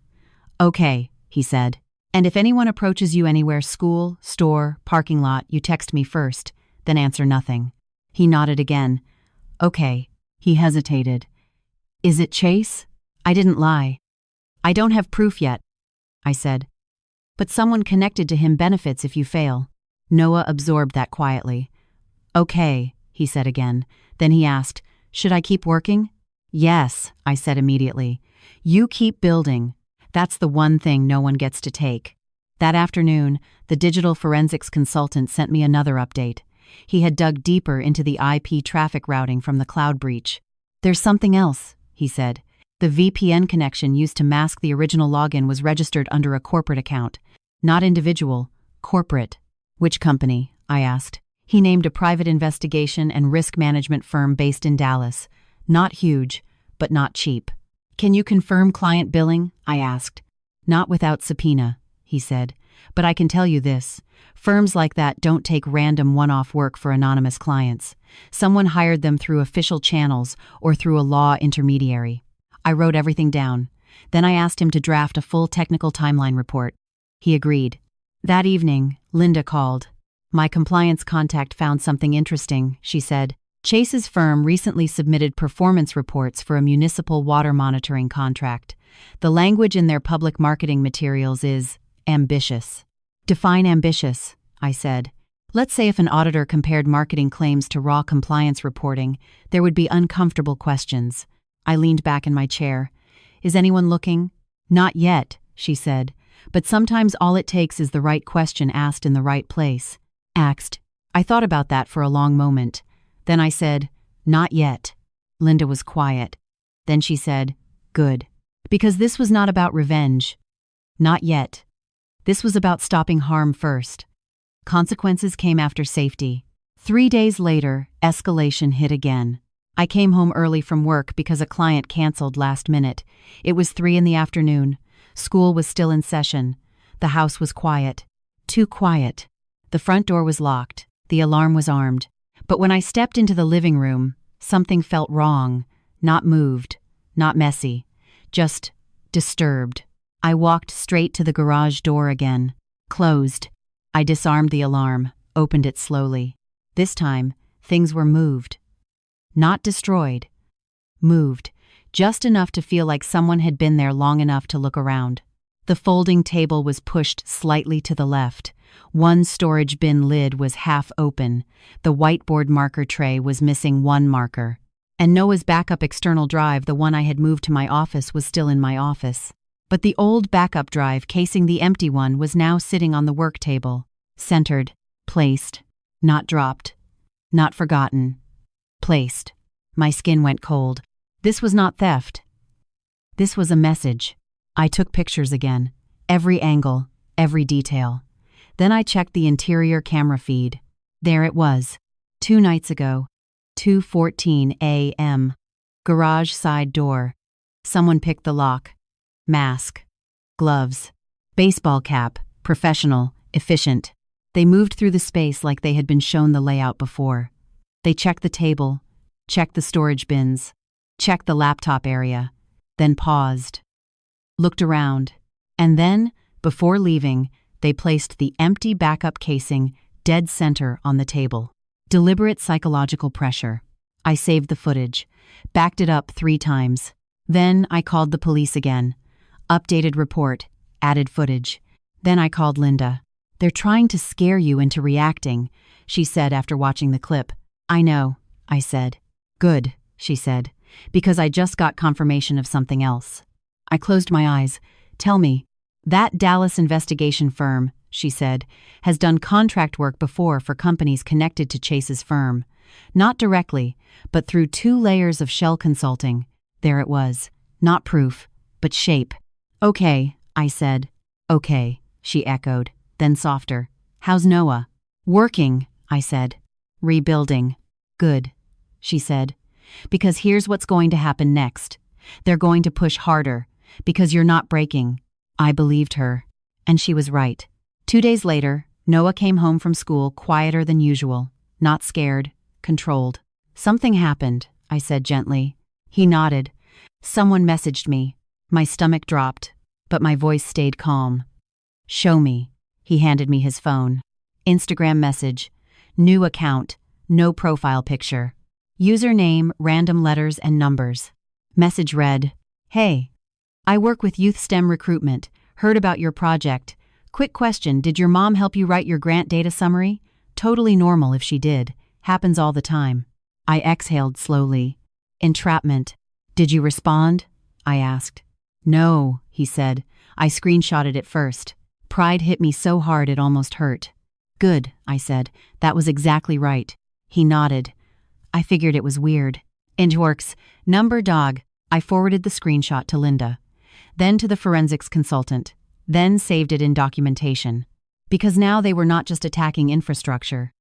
Okay, he said. And if anyone approaches you anywhere, school, store, parking lot, you text me first, then answer nothing. He nodded again. Okay. He hesitated. Is it Chase? I didn't lie. I don't have proof yet, I said. But someone connected to him benefits if you fail. Noah absorbed that quietly. Okay, he said again. Then he asked, should I keep working? Yes, I said immediately. You keep building. That's the one thing no one gets to take. That afternoon, the digital forensics consultant sent me another update. He had dug deeper into the IP traffic routing from the cloud breach. There's something else, he said. The VPN connection used to mask the original login was registered under a corporate account. Not individual, corporate. Which company? I asked. He named a private investigation and risk management firm based in Dallas. Not huge, but not cheap. Can you confirm client billing? I asked. Not without subpoena, he said. But I can tell you this. Firms like that don't take random one-off work for anonymous clients. Someone hired them through official channels or through a law intermediary. I wrote everything down. Then I asked him to draft a full technical timeline report. He agreed. That evening, Linda called. My compliance contact found something interesting, she said. Chase's firm recently submitted performance reports for a municipal water monitoring contract. The language in their public marketing materials is ambitious. Define ambitious, I said. Let's say if an auditor compared marketing claims to raw compliance reporting, there would be uncomfortable questions. I leaned back in my chair. Is anyone looking? Not yet, she said. But sometimes all it takes is the right question asked in the right place. Axed. I thought about that for a long moment. Then I said, not yet. Linda was quiet. Then she said, good. Because this was not about revenge. Not yet. This was about stopping harm first. Consequences came after safety. 3 days later, escalation hit again. I came home early from work because a client canceled last minute. It was 3 p.m. School was still in session. The house was quiet. Too quiet. The front door was locked. The alarm was armed. But when I stepped into the living room, something felt wrong. Not moved. Not messy. Just disturbed. I walked straight to the garage door again. Closed. I disarmed the alarm, opened it slowly. This time, things were moved. Not destroyed. Moved. Just enough to feel like someone had been there long enough to look around. The folding table was pushed slightly to the left. One storage bin lid was half open. The whiteboard marker tray was missing one marker. And Noah's backup external drive, the one I had moved to my office, was still in my office. But the old backup drive casing the empty one was now sitting on the work table. Centered. Placed. Not dropped. Not forgotten. Placed. My skin went cold. This was not theft. This was a message. I took pictures again. Every angle. Every detail. Then I checked the interior camera feed. There it was. 2 nights ago. 2:14 a.m. Garage side door. Someone picked the lock. Mask. Gloves. Baseball cap. Professional. Efficient. They moved through the space like they had been shown the layout before. They checked the table, checked the storage bins, checked the laptop area, then paused, looked around, and then, before leaving, they placed the empty backup casing dead center on the table. Deliberate psychological pressure. I saved the footage, backed it up 3 times. Then I called the police again. Updated report, added footage. Then I called Linda. "They're trying to scare you into reacting," she said after watching the clip. "I know," I said. "Good," she said, "because I just got confirmation of something else." I closed my eyes. "Tell me." "That Dallas investigation firm," she said, "has done contract work before for companies connected to Chase's firm. Not directly, but through 2 layers of shell consulting. There it was. Not proof, but shape." "Okay," I said. "Okay," she echoed, then softer. "How's Noah?" "Working," I said. "Rebuilding." "Good," she said. "Because here's what's going to happen next. They're going to push harder, because you're not breaking." I believed her, and she was right. 2 days later, Noah came home from school quieter than usual, not scared, controlled. "Something happened," I said gently. He nodded. "Someone messaged me." My stomach dropped, but my voice stayed calm. "Show me." He handed me his phone. Instagram message. New account. No profile picture. Username, random letters and numbers. Message read, "Hey, I work with Youth STEM Recruitment. Heard about your project. Quick question, did your mom help you write your grant data summary? Totally normal if she did. Happens all the time." I exhaled slowly. Entrapment. "Did you respond?" I asked. "No," he said. I screenshotted it first. Pride hit me so hard it almost hurt. "Good," I said. "That was exactly right." He nodded. I figured it was weird. "Intworks. Number dog." I forwarded the screenshot to Linda, then to the forensics consultant, then saved it in documentation. Because now they were not just attacking infrastructure.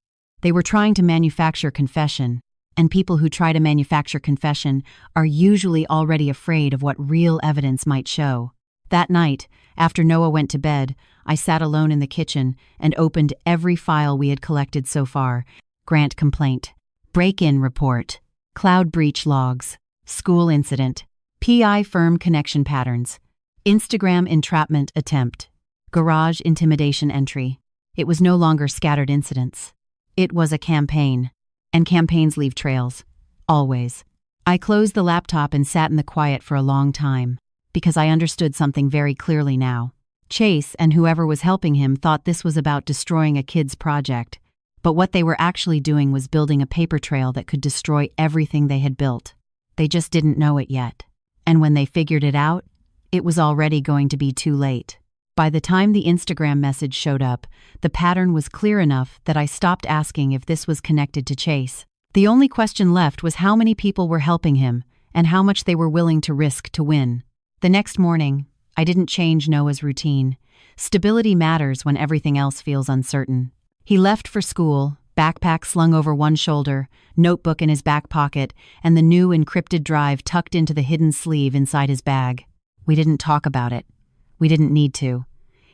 They were trying to manufacture confession, and people who try to manufacture confession are usually already afraid of what real evidence might show. That night, after Noah went to bed, I sat alone in the kitchen and opened every file we had collected so far. Grant complaint, break-in report, cloud breach logs, school incident, PI firm connection patterns, Instagram entrapment attempt, garage intimidation entry. It was no longer scattered incidents. It was a campaign, and campaigns leave trails. Always. I closed the laptop and sat in the quiet for a long time, because I understood something very clearly now. Chase and whoever was helping him thought this was about destroying a kid's project, but what they were actually doing was building a paper trail that could destroy everything they had built. They just didn't know it yet. And when they figured it out, it was already going to be too late. By the time the Instagram message showed up, the pattern was clear enough that I stopped asking if this was connected to Chase. The only question left was how many people were helping him and how much they were willing to risk to win. The next morning, I didn't change Noah's routine. Stability matters when everything else feels uncertain. He left for school, backpack slung over one shoulder, notebook in his back pocket, and the new encrypted drive tucked into the hidden sleeve inside his bag. We didn't talk about it. We didn't need to.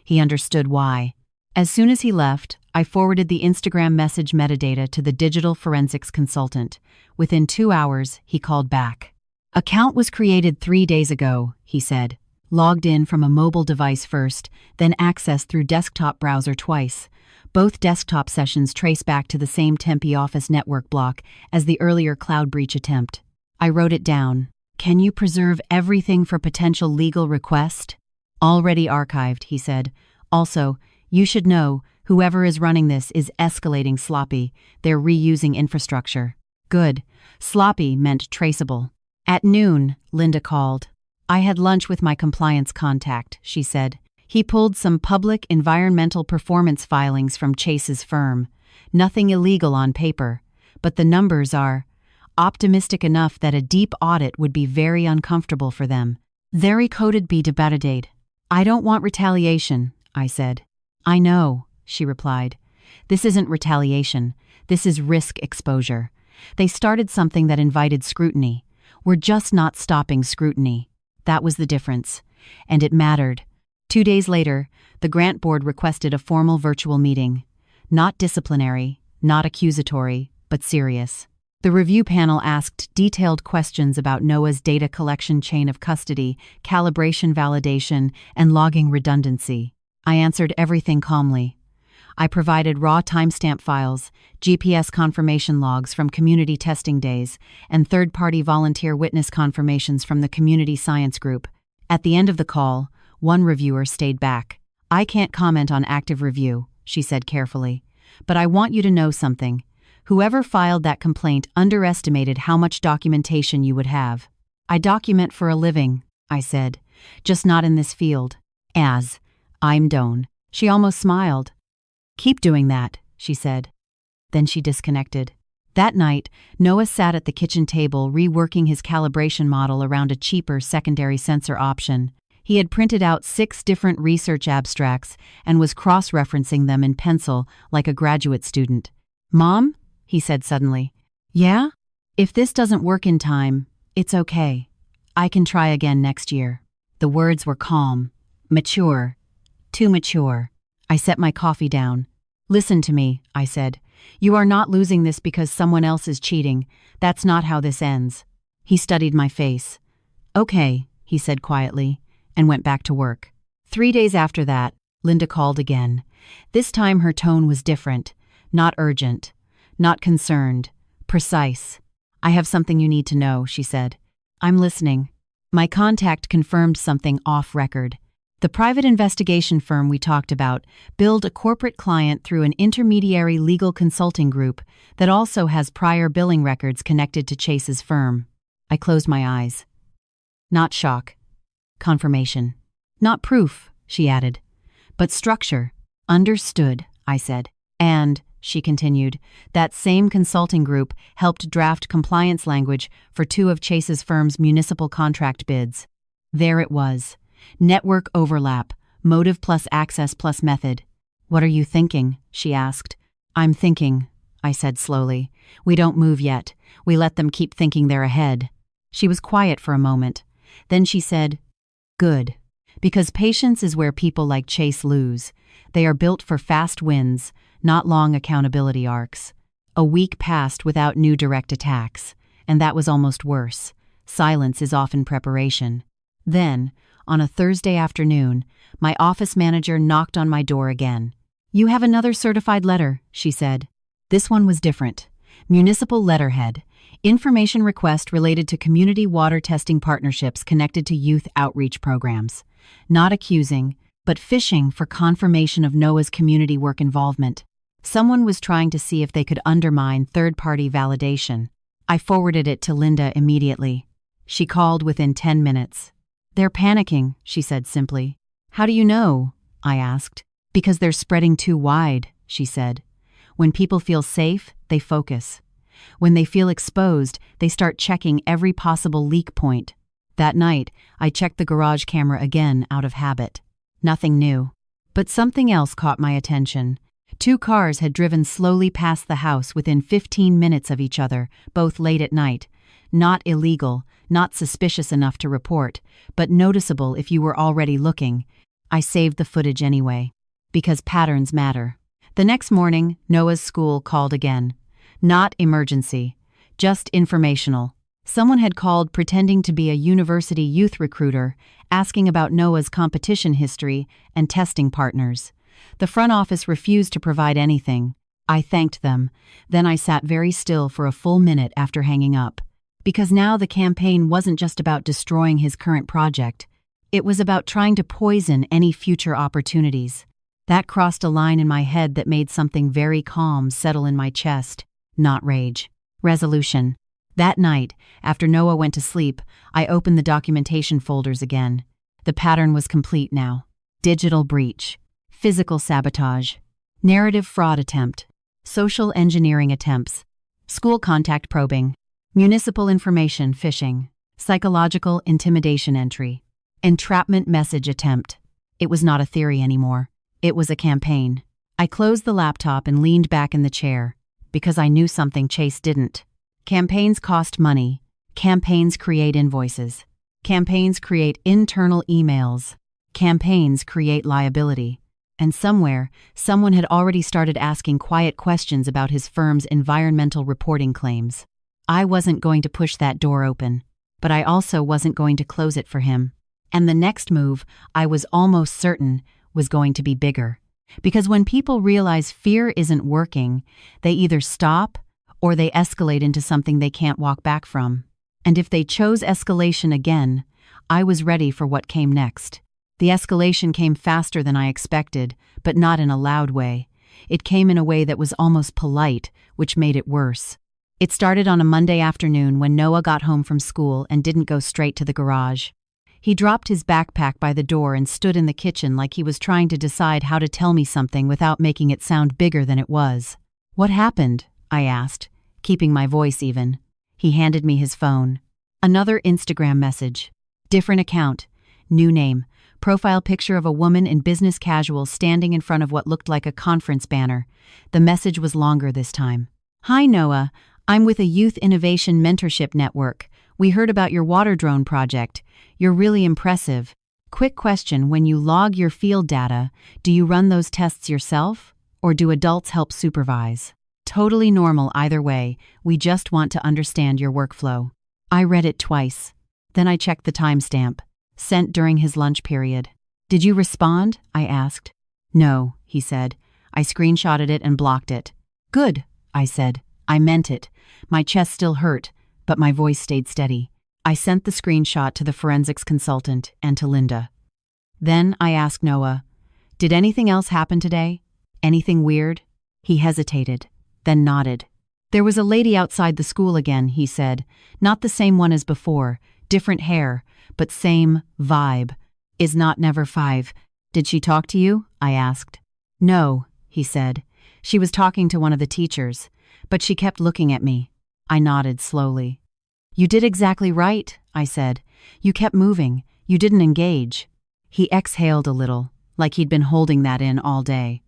He understood why. As soon as he left, I forwarded the Instagram message metadata to the digital forensics consultant. Within 2 hours, he called back. "Account was created 3 days ago," he said. "Logged in from a mobile device first, then accessed through desktop browser twice. Both desktop sessions trace back to the same Tempe office network block as the earlier cloud breach attempt." I wrote it down. "Can you preserve everything for potential legal request?" "Already archived," he said. "Also, you should know, whoever is running this is escalating sloppy. They're reusing infrastructure." Good. Sloppy meant traceable. At noon, Linda called. "I had lunch with my compliance contact," she said. "He pulled some public environmental performance filings from Chase's firm. Nothing illegal on paper, but the numbers are optimistic enough that a deep audit would be very uncomfortable for them. Very coded be debatted. I don't want retaliation," I said. "I know," she replied. "This isn't retaliation. This is risk exposure. They started something that invited scrutiny. We're just not stopping scrutiny." That was the difference. And it mattered. 2 days later, the grant board requested a formal virtual meeting. Not disciplinary, not accusatory, but serious. The review panel asked detailed questions about NOAA's data collection chain of custody, calibration validation, and logging redundancy. I answered everything calmly. I provided raw timestamp files, GPS confirmation logs from community testing days, and third-party volunteer witness confirmations from the community science group. At the end of the call, one reviewer stayed back. "I can't comment on active review," she said carefully. "But I want you to know something. Whoever filed that complaint underestimated how much documentation you would have." "I document for a living," I said, "just not in this field." I'm Doan. She almost smiled. "Keep doing that," she said. Then she disconnected. That night, Noah sat at the kitchen table reworking his calibration model around a cheaper secondary sensor option. He had printed out 6 different research abstracts and was cross-referencing them in pencil like a graduate student. "Mom?" he said suddenly. "Yeah? If this doesn't work in time, it's okay. I can try again next year." The words were calm, mature, too mature. I set my coffee down. "Listen to me," I said. "You are not losing this because someone else is cheating. That's not how this ends." He studied my face. "Okay," he said quietly, and went back to work. 3 days after that, Linda called again. This time her tone was different, not urgent, not concerned, precise. "I have something you need to know," she said. "I'm listening." My contact confirmed something off record. The private investigation firm we talked about billed a corporate client through an intermediary legal consulting group that also has prior billing records connected to Chase's firm. I closed my eyes. Not shock. Confirmation. "Not proof," she added. "But structure." "Understood," I said. "And," she continued, "that same consulting group helped draft compliance language for 2 of Chase's firm's municipal contract bids." There it was. Network overlap, motive plus access plus method. "What are you thinking?" she asked. "I'm thinking," I said slowly. "We don't move yet. We let them keep thinking they're ahead." She was quiet for a moment. Then she said, "Good. Because patience is where people like Chase lose. They are built for fast wins, not long accountability arcs." A week passed without new direct attacks, and that was almost worse. Silence is often preparation. Then, on a Thursday afternoon, my office manager knocked on my door again. "You have another certified letter," she said. This one was different. Municipal letterhead. Information request related to community water testing partnerships connected to youth outreach programs. Not accusing, but fishing for confirmation of NOAA's community work involvement. Someone was trying to see if they could undermine third-party validation. I forwarded it to Linda immediately. She called within 10 minutes. "They're panicking," she said simply. "How do you know?" I asked. "Because they're spreading too wide," she said. "When people feel safe, they focus. When they feel exposed, they start checking every possible leak point." That night, I checked the garage camera again out of habit. Nothing new. But something else caught my attention. 2 cars had driven slowly past the house within 15 minutes of each other, both late at night. Not illegal, not suspicious enough to report, but noticeable if you were already looking. I saved the footage anyway. Because patterns matter. The next morning, Noah's school called again. Not emergency, just informational. Someone had called pretending to be a university youth recruiter, asking about Noah's competition history and testing partners. The front office refused to provide anything. I thanked them. Then I sat very still for a full minute after hanging up. Because now the campaign wasn't just about destroying his current project. It was about trying to poison any future opportunities. That crossed a line in my head that made something very calm settle in my chest. Not rage. Resolution. That night, after Noah went to sleep, I opened the documentation folders again. The pattern was complete now. Digital breach. Physical sabotage. Narrative fraud attempt. Social engineering attempts. School contact probing. Municipal information phishing. Psychological intimidation entry. Entrapment message attempt. It was not a theory anymore. It was a campaign. I closed the laptop and leaned back in the chair. Because I knew something Chase didn't. Campaigns cost money. Campaigns create invoices. Campaigns create internal emails. Campaigns create liability. And somewhere, someone had already started asking quiet questions about his firm's environmental reporting claims. I wasn't going to push that door open, but I also wasn't going to close it for him. And the next move, I was almost certain, was going to be bigger. Because when people realize fear isn't working, they either stop or they escalate into something they can't walk back from. And if they chose escalation again, I was ready for what came next. The escalation came faster than I expected, but not in a loud way. It came in a way that was almost polite, which made it worse. It started on a Monday afternoon when Noah got home from school and didn't go straight to the garage. He dropped his backpack by the door and stood in the kitchen like he was trying to decide how to tell me something without making it sound bigger than it was. "What happened?" I asked, keeping my voice even. He handed me his phone. Another Instagram message. Different account. New name. Profile picture of a woman in business casual standing in front of what looked like a conference banner. The message was longer this time. "Hi Noah, I'm with a Youth Innovation Mentorship Network. We heard about your water drone project. You're really impressive. Quick question, when you log your field data, do you run those tests yourself, or do adults help supervise? Totally normal either way, we just want to understand your workflow." I read it twice. Then I checked the timestamp. Sent during his lunch period. "Did you respond?" I asked. "No," he said. I screenshotted it and blocked it. "Good," I said. I meant it. My chest still hurt, but my voice stayed steady. I sent the screenshot to the forensics consultant and to Linda. Then I asked Noah, "Did anything else happen today? Anything weird?" He hesitated, then nodded. "There was a lady outside the school again," he said. "Not the same one as before, different hair, but same vibe. Is not never 5. Did she talk to you?" I asked. "No," he said. "She was talking to one of the teachers, but she kept looking at me." I nodded slowly. "You did exactly right," I said. "You kept moving. You didn't engage." He exhaled a little, like he'd been holding that in all day.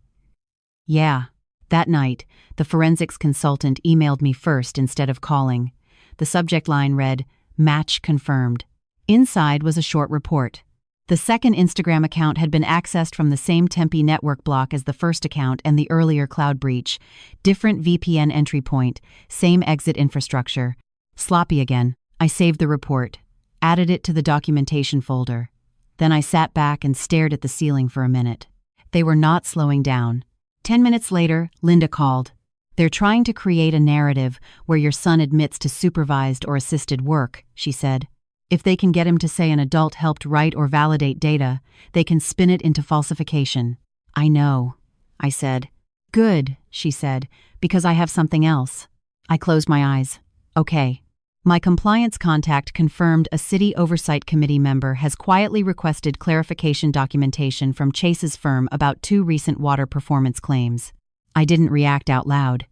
"Yeah." That night, the forensics consultant emailed me first instead of calling. The subject line read, "Match confirmed." Inside was a short report. The second Instagram account had been accessed from the same Tempe network block as the first account and the earlier cloud breach. Different VPN entry point, same exit infrastructure. Sloppy again. I saved the report, added it to the documentation folder. Then I sat back and stared at the ceiling for a minute. They were not slowing down. 10 minutes later, Linda called. "They're trying to create a narrative where your son admits to supervised or assisted work," she said. "If they can get him to say an adult helped write or validate data, they can spin it into falsification." "I know," I said. "Good," she said, "because I have something else." I closed my eyes. "Okay." My compliance contact confirmed a city oversight committee member has quietly requested clarification documentation from Chase's firm about 2 recent water performance claims. I didn't react out loud,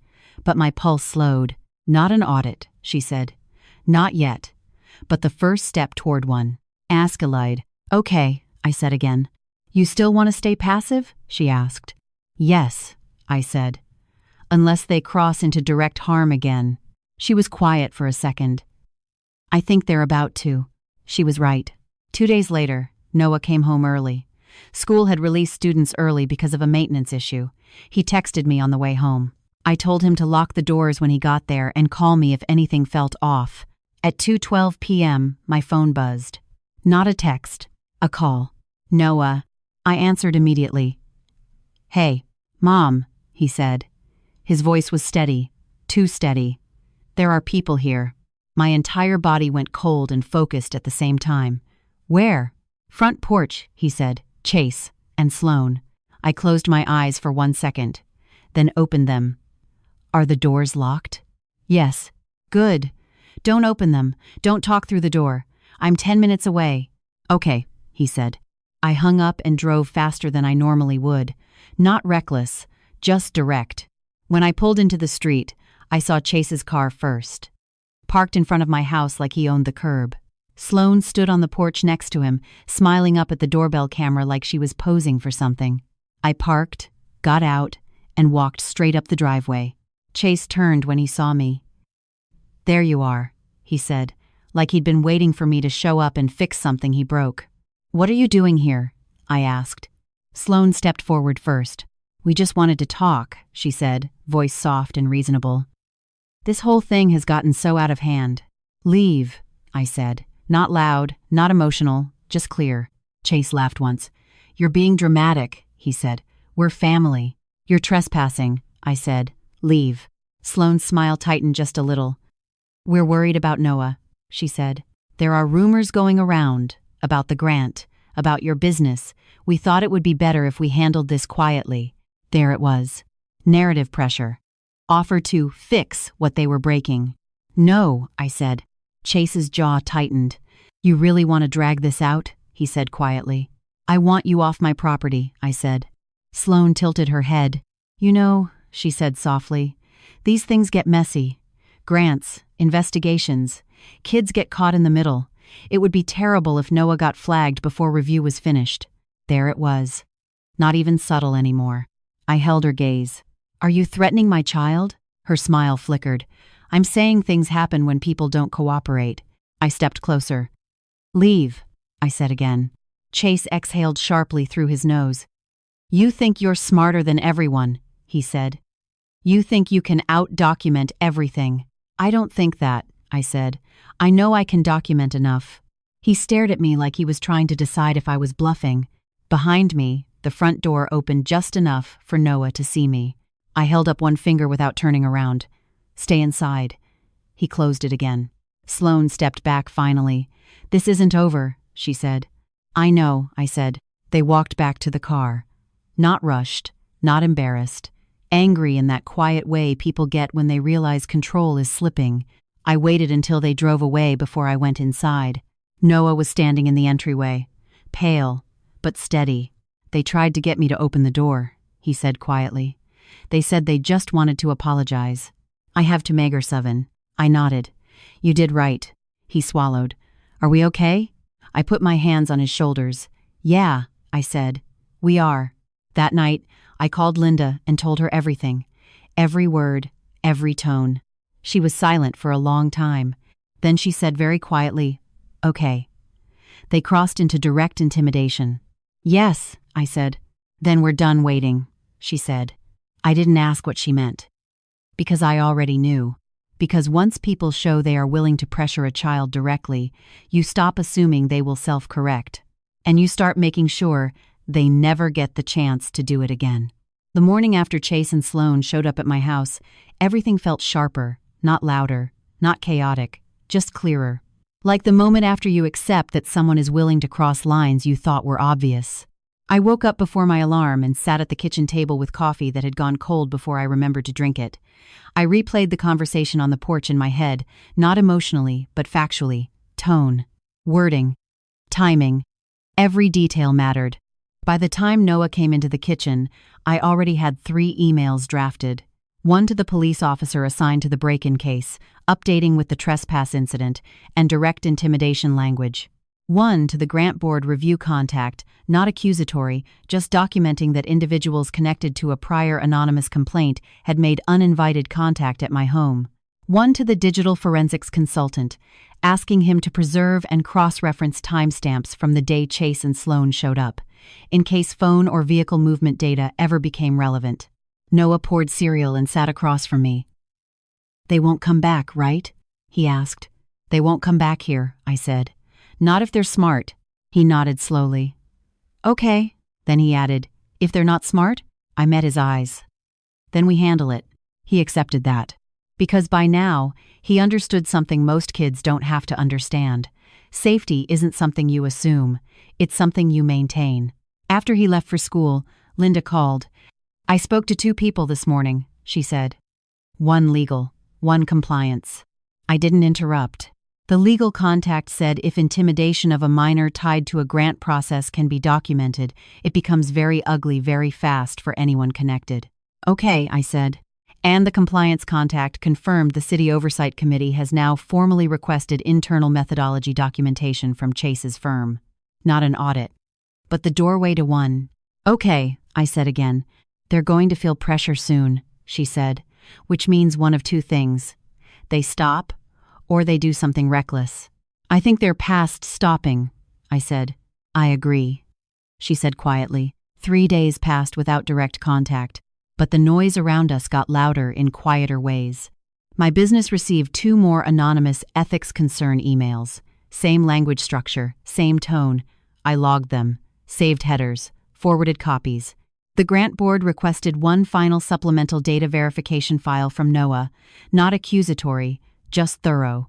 but my pulse slowed. "Not an audit," she said. "Not yet, but the first step toward one." Ask allied. "Okay," I said again. "You still want to stay passive?" she asked. "Yes," I said. "Unless they cross into direct harm again." She was quiet for a second. "I think they're about to." She was right. 2 days later, Noah came home early. School had released students early because of a maintenance issue. He texted me on the way home. I told him to lock the doors when he got there and call me if anything felt off. At 2:12 p.m., my phone buzzed. Not a text, a call. "Noah." I answered immediately. "Hey, Mom," he said. His voice was steady, too steady. "There are people here." My entire body went cold and focused at the same time. "Where?" "Front porch," he said. "Chase and Sloan." I closed my eyes for 1 second, then opened them. "Are the doors locked?" "Yes." "Good. Don't open them. Don't talk through the door. I'm 10 minutes away." "Okay," he said. I hung up and drove faster than I normally would. Not reckless, just direct. When I pulled into the street, I saw Chase's car first. Parked in front of my house like he owned the curb. Sloan stood on the porch next to him, smiling up at the doorbell camera like she was posing for something. I parked, got out, and walked straight up the driveway. Chase turned when he saw me. "There you are," he said, like he'd been waiting for me to show up and fix something he broke. "What are you doing here?" I asked. Sloane stepped forward first. "We just wanted to talk," she said, voice soft and reasonable. "This whole thing has gotten so out of hand." "Leave," I said. Not loud, not emotional, just clear. Chase laughed once. "You're being dramatic," he said. "We're family." "You're trespassing," I said. "Leave." Sloane's smile tightened just a little. "We're worried about Noah," she said. "There are rumors going around about the grant, about your business. We thought it would be better if we handled this quietly." There it was. Narrative pressure. Offer to fix what they were breaking. "No," I said. Chase's jaw tightened. "You really want to drag this out?" he said quietly. "I want you off my property," I said. Sloane tilted her head. "You know," she said softly, "these things get messy. Grants, investigations. Kids get caught in the middle. It would be terrible if Noah got flagged before review was finished." There it was. Not even subtle anymore. I held her gaze. "Are you threatening my child?" Her smile flickered. "I'm saying things happen when people don't cooperate." I stepped closer. "Leave," I said again. Chase exhaled sharply through his nose. "You think you're smarter than everyone," he said. "You think you can out-document everything." "I don't think that," I said. "I know I can document enough." He stared at me like he was trying to decide if I was bluffing. Behind me, the front door opened just enough for Noah to see me. I held up one finger without turning around. "Stay inside." He closed it again. Sloane stepped back finally. "This isn't over," she said. "I know," I said. They walked back to the car. Not rushed, not embarrassed. Angry in that quiet way people get when they realize control is slipping. I waited until they drove away before I went inside. Noah was standing in the entryway. Pale, but steady. "They tried to get me to open the door," he said quietly. "They said they just wanted to apologize." "I have to Mager Seven." I nodded. "You did right." He swallowed. "Are we okay?" I put my hands on his shoulders. "Yeah," I said. "We are." That night, I called Linda and told her everything. Every word, every tone. She was silent for a long time. Then she said very quietly, "Okay." They crossed into direct intimidation. "Yes," I said. "Then we're done waiting," she said. I didn't ask what she meant. Because I already knew. Because once people show they are willing to pressure a child directly, you stop assuming they will self-correct. And you start making sure they never get the chance to do it again. The morning after Chase and Sloane showed up at my house, everything felt sharper, not louder, not chaotic, just clearer. Like the moment after you accept that someone is willing to cross lines you thought were obvious. I woke up before my alarm and sat at the kitchen table with coffee that had gone cold before I remembered to drink it. I replayed the conversation on the porch in my head, not emotionally, but factually. Tone, wording, timing. Every detail mattered. By the time Noah came into the kitchen, I already had 3 emails drafted. One to the police officer assigned to the break-in case, updating with the trespass incident, and direct intimidation language. One to the grant board review contact, not accusatory, just documenting that individuals connected to a prior anonymous complaint had made uninvited contact at my home. One to the digital forensics consultant, asking him to preserve and cross-reference timestamps from the day Chase and Sloane showed up, in case phone or vehicle movement data ever became relevant. Noah poured cereal and sat across from me. "They won't come back, right?" he asked. "They won't come back here," I said. "Not if they're smart." He nodded slowly. "Okay," then he added, "if they're not smart?" I met his eyes. "Then we handle it." He accepted that. Because by now, he understood something most kids don't have to understand. Safety isn't something you assume, it's something you maintain. After he left for school, Linda called. "I spoke to 2 people this morning," she said. "One legal, one compliance." I didn't interrupt. The legal contact said if intimidation of a minor tied to a grant process can be documented, it becomes very ugly very fast for anyone connected. "Okay," I said. And the compliance contact confirmed the City Oversight Committee has now formally requested internal methodology documentation from Chase's firm. Not an audit, but the doorway to one. "Okay," I said again. "They're going to feel pressure soon," she said, which means one of 2 things. They stop, or they do something reckless. I think they're past stopping, I said. I agree, she said quietly. 3 days passed without direct contact, but the noise around us got louder in quieter ways. My business received 2 more anonymous ethics concern emails. Same language structure, same tone. I logged them, saved headers, forwarded copies. The grant board requested 1 final supplemental data verification file from Noah, not accusatory, just thorough.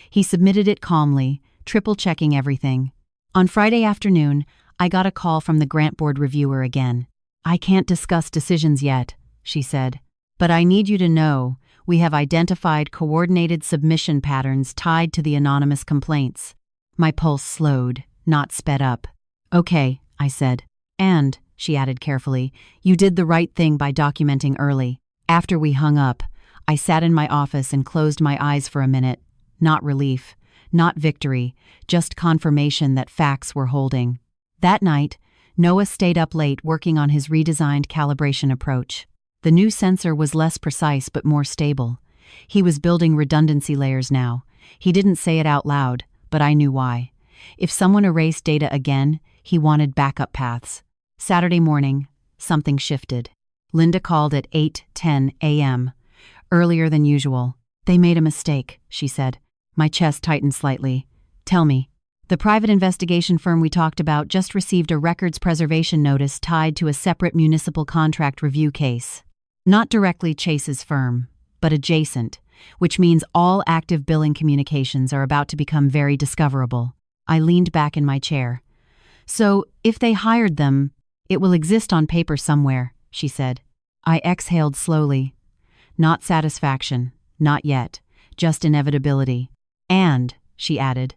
He submitted it calmly, triple-checking everything. On Friday afternoon, I got a call from the grant board reviewer again. I can't discuss decisions yet, she said, but I need you to know we have identified coordinated submission patterns tied to the anonymous complaints. My pulse slowed, not sped up. Okay, I said. And, she added carefully, you did the right thing by documenting early. After we hung up, I sat in my office and closed my eyes for a minute. Not relief, not victory, just confirmation that facts were holding. That night, Noah stayed up late working on his redesigned calibration approach. The new sensor was less precise but more stable. He was building redundancy layers now. He didn't say it out loud, but I knew why. If someone erased data again, he wanted backup paths. Saturday morning, something shifted. Linda called at 8:10 a.m., earlier than usual. They made a mistake, she said. My chest tightened slightly. Tell me. The private investigation firm we talked about just received a records preservation notice tied to a separate municipal contract review case. Not directly Chase's firm, but adjacent, which means all active billing communications are about to become very discoverable. I leaned back in my chair. So, if they hired them, it will exist on paper somewhere, she said. I exhaled slowly. Not satisfaction, not yet, just inevitability. And, she added,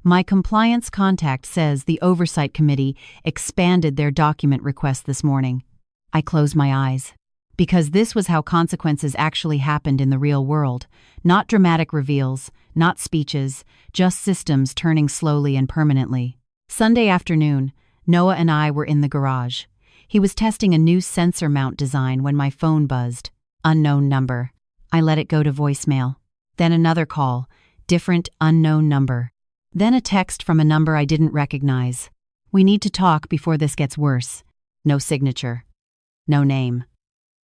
my compliance contact says the Oversight Committee expanded their document request this morning. I closed my eyes. Because this was how consequences actually happened in the real world. Not dramatic reveals, not speeches, just systems turning slowly and permanently. Sunday afternoon, Noah and I were in the garage. He was testing a new sensor mount design when my phone buzzed. Unknown number. I let it go to voicemail. Then another call. Different unknown number. Then a text from a number I didn't recognize. We need to talk before this gets worse. No signature. No name.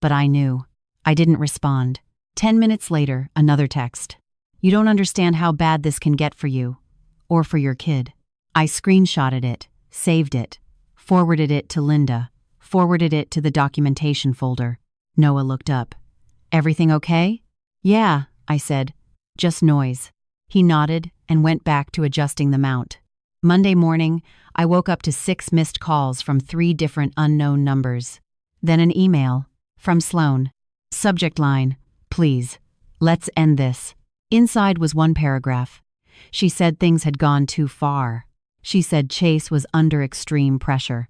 But I knew. I didn't respond. 10 minutes later, another text. You don't understand how bad this can get for you. Or for your kid. I screenshotted it, saved it, forwarded it to Linda, forwarded it to the documentation folder. Noah looked up. Everything okay? Yeah, I said. Just noise. He nodded and went back to adjusting the mount. Monday morning, I woke up to 6 missed calls from 3 different unknown numbers. Then an email. From Sloan. Subject line, please, let's end this. Inside was 1 paragraph. She said things had gone too far. She said Chase was under extreme pressure.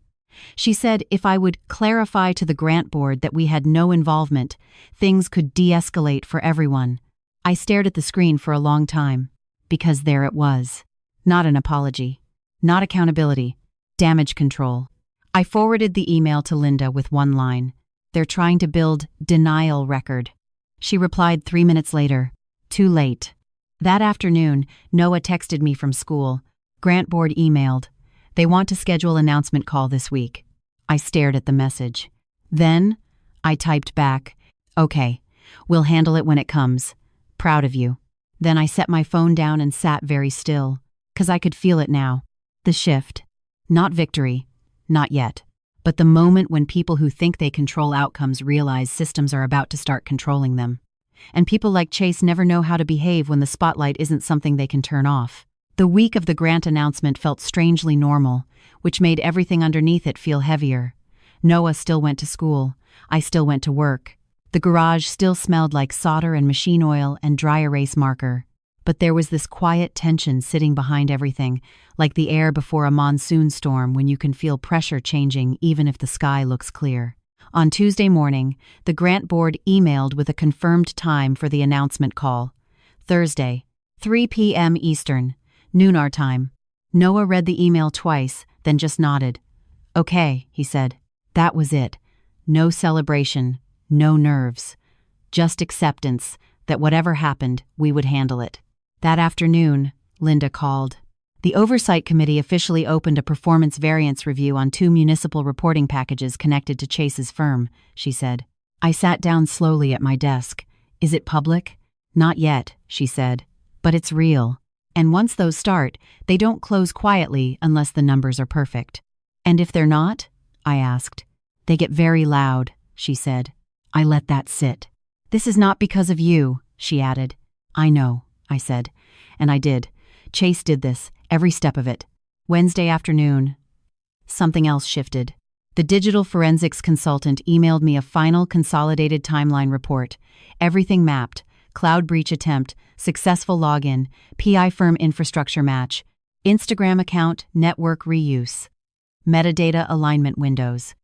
She said if I would clarify to the grant board that we had no involvement, things could de-escalate for everyone. I stared at the screen for a long time, because there it was. Not an apology. Not accountability. Damage control. I forwarded the email to Linda with 1 line. They're trying to build denial record. She replied 3 minutes later. Too late. That afternoon, Noah texted me from school. Grant board emailed. They want to schedule announcement call this week. I stared at the message. Then, I typed back, okay, we'll handle it when it comes. Proud of you. Then I set my phone down and sat very still, 'cause I could feel it now. The shift. Not victory. Not yet. But the moment when people who think they control outcomes realize systems are about to start controlling them. And people like Chase never know how to behave when the spotlight isn't something they can turn off. The week of the grant announcement felt strangely normal, which made everything underneath it feel heavier. Noah still went to school. I still went to work. The garage still smelled like solder and machine oil and dry erase marker. But there was this quiet tension sitting behind everything, like the air before a monsoon storm when you can feel pressure changing even if the sky looks clear. On Tuesday morning, the grant board emailed with a confirmed time for the announcement call. Thursday, 3 p.m. Eastern, noon our time. Noah read the email twice, then just nodded. Okay, he said. That was it. No celebration, no nerves. Just acceptance that whatever happened, we would handle it. That afternoon, Linda called. The Oversight Committee officially opened a performance variance review on 2 municipal reporting packages connected to Chase's firm, she said. I sat down slowly at my desk. Is it public? Not yet, she said. But it's real. And once those start, they don't close quietly unless the numbers are perfect. And if they're not? I asked. They get very loud, she said. I let that sit. This is not because of you, she added. I know, I said. And I did. Chase did this, every step of it. Wednesday afternoon, something else shifted. The digital forensics consultant emailed me a final consolidated timeline report. Everything mapped: cloud breach attempt, successful login, PI firm infrastructure match, Instagram account network reuse, metadata alignment windows,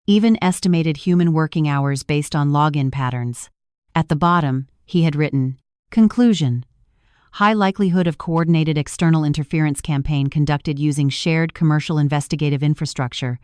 even estimated human working hours based on login patterns. At the bottom, he had written, Conclusion. High likelihood of coordinated external interference campaign conducted using shared commercial investigative infrastructure.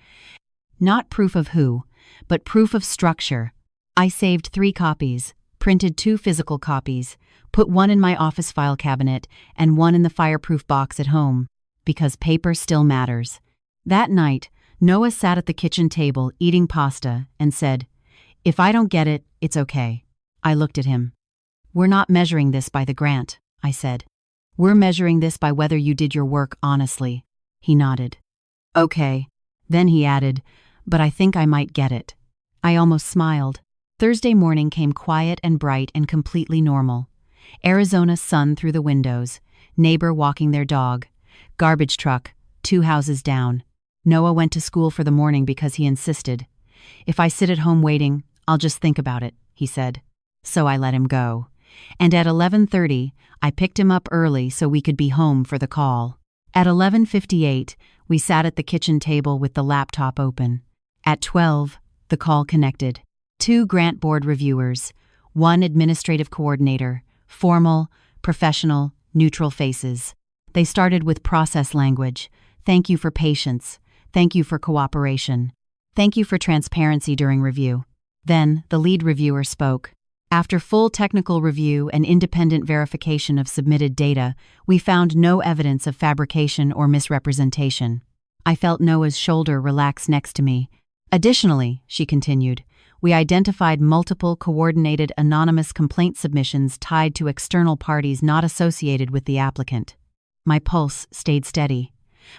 Not proof of who, but proof of structure. I saved 3 copies, printed 2 physical copies, put one in my office file cabinet and one in the fireproof box at home, because paper still matters. That night, Noah sat at the kitchen table eating pasta and said, If I don't get it, it's okay. I looked at him. We're not measuring this by the grant, I said. We're measuring this by whether you did your work honestly. He nodded. Okay. Then he added, but I think I might get it. I almost smiled. Thursday morning came quiet and bright and completely normal. Arizona sun through the windows, neighbor walking their dog, garbage truck, 2 houses down. Noah went to school for the morning because he insisted. If I sit at home waiting, I'll just think about it, he said. So I let him go. And at 11:30, I picked him up early so we could be home for the call. At 11:58, we sat at the kitchen table with the laptop open. At 12, the call connected. 2 grant board reviewers, 1 administrative coordinator, formal, professional, neutral faces. They started with process language. Thank you for patience. Thank you for cooperation. Thank you for transparency during review. Then, the lead reviewer spoke. After full technical review and independent verification of submitted data, we found no evidence of fabrication or misrepresentation. I felt Noah's shoulder relax next to me. Additionally, she continued, we identified multiple coordinated anonymous complaint submissions tied to external parties not associated with the applicant. My pulse stayed steady,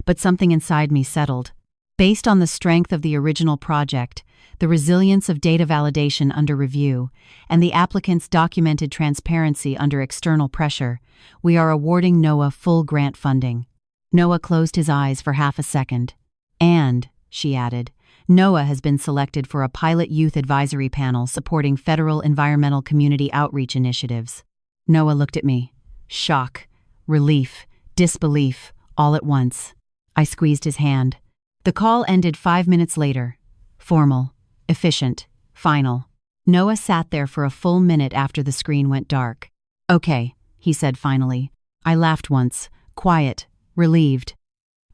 but something inside me settled. Based on the strength of the original project, the resilience of data validation under review, and the applicant's documented transparency under external pressure, we are awarding Noah full grant funding. Noah closed his eyes for half a second. And, she added, Noah has been selected for a pilot youth advisory panel supporting federal environmental community outreach initiatives. Noah looked at me. Shock, relief, disbelief, all at once. I squeezed his hand. The call ended 5 minutes later. Formal, efficient, final. Noah sat there for a full minute after the screen went dark. Okay, he said finally. I laughed once, quiet, relieved.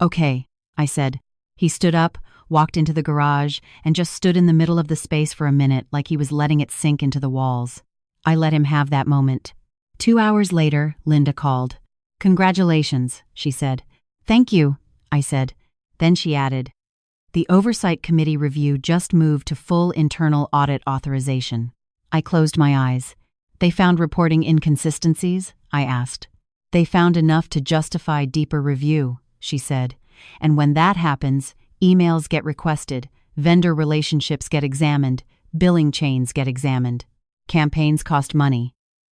Okay, I said. He stood up, walked into the garage, and just stood in the middle of the space for a minute like he was letting it sink into the walls. I let him have that moment. 2 hours later, Linda called. Congratulations, she said. Thank you, I said. Then she added, the Oversight Committee review just moved to full internal audit authorization. I closed my eyes. They found reporting inconsistencies? I asked. They found enough to justify deeper review, she said. And when that happens, emails get requested, vendor relationships get examined, billing chains get examined. Campaigns cost money.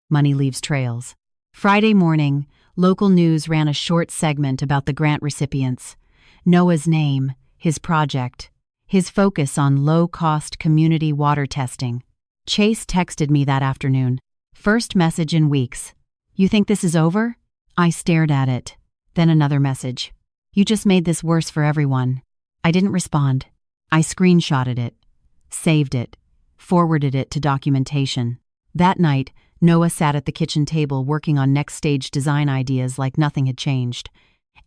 Money leaves trails. Friday morning, local news ran a short segment about the grant recipients. Noah's name, his project, his focus on low-cost community water testing. Chase texted me that afternoon. First message in weeks. You think this is over? I stared at it. Then another message. You just made this worse for everyone. I didn't respond. I screenshotted it, saved it, forwarded it to documentation. That night, Noah sat at the kitchen table working on next stage design ideas like nothing had changed.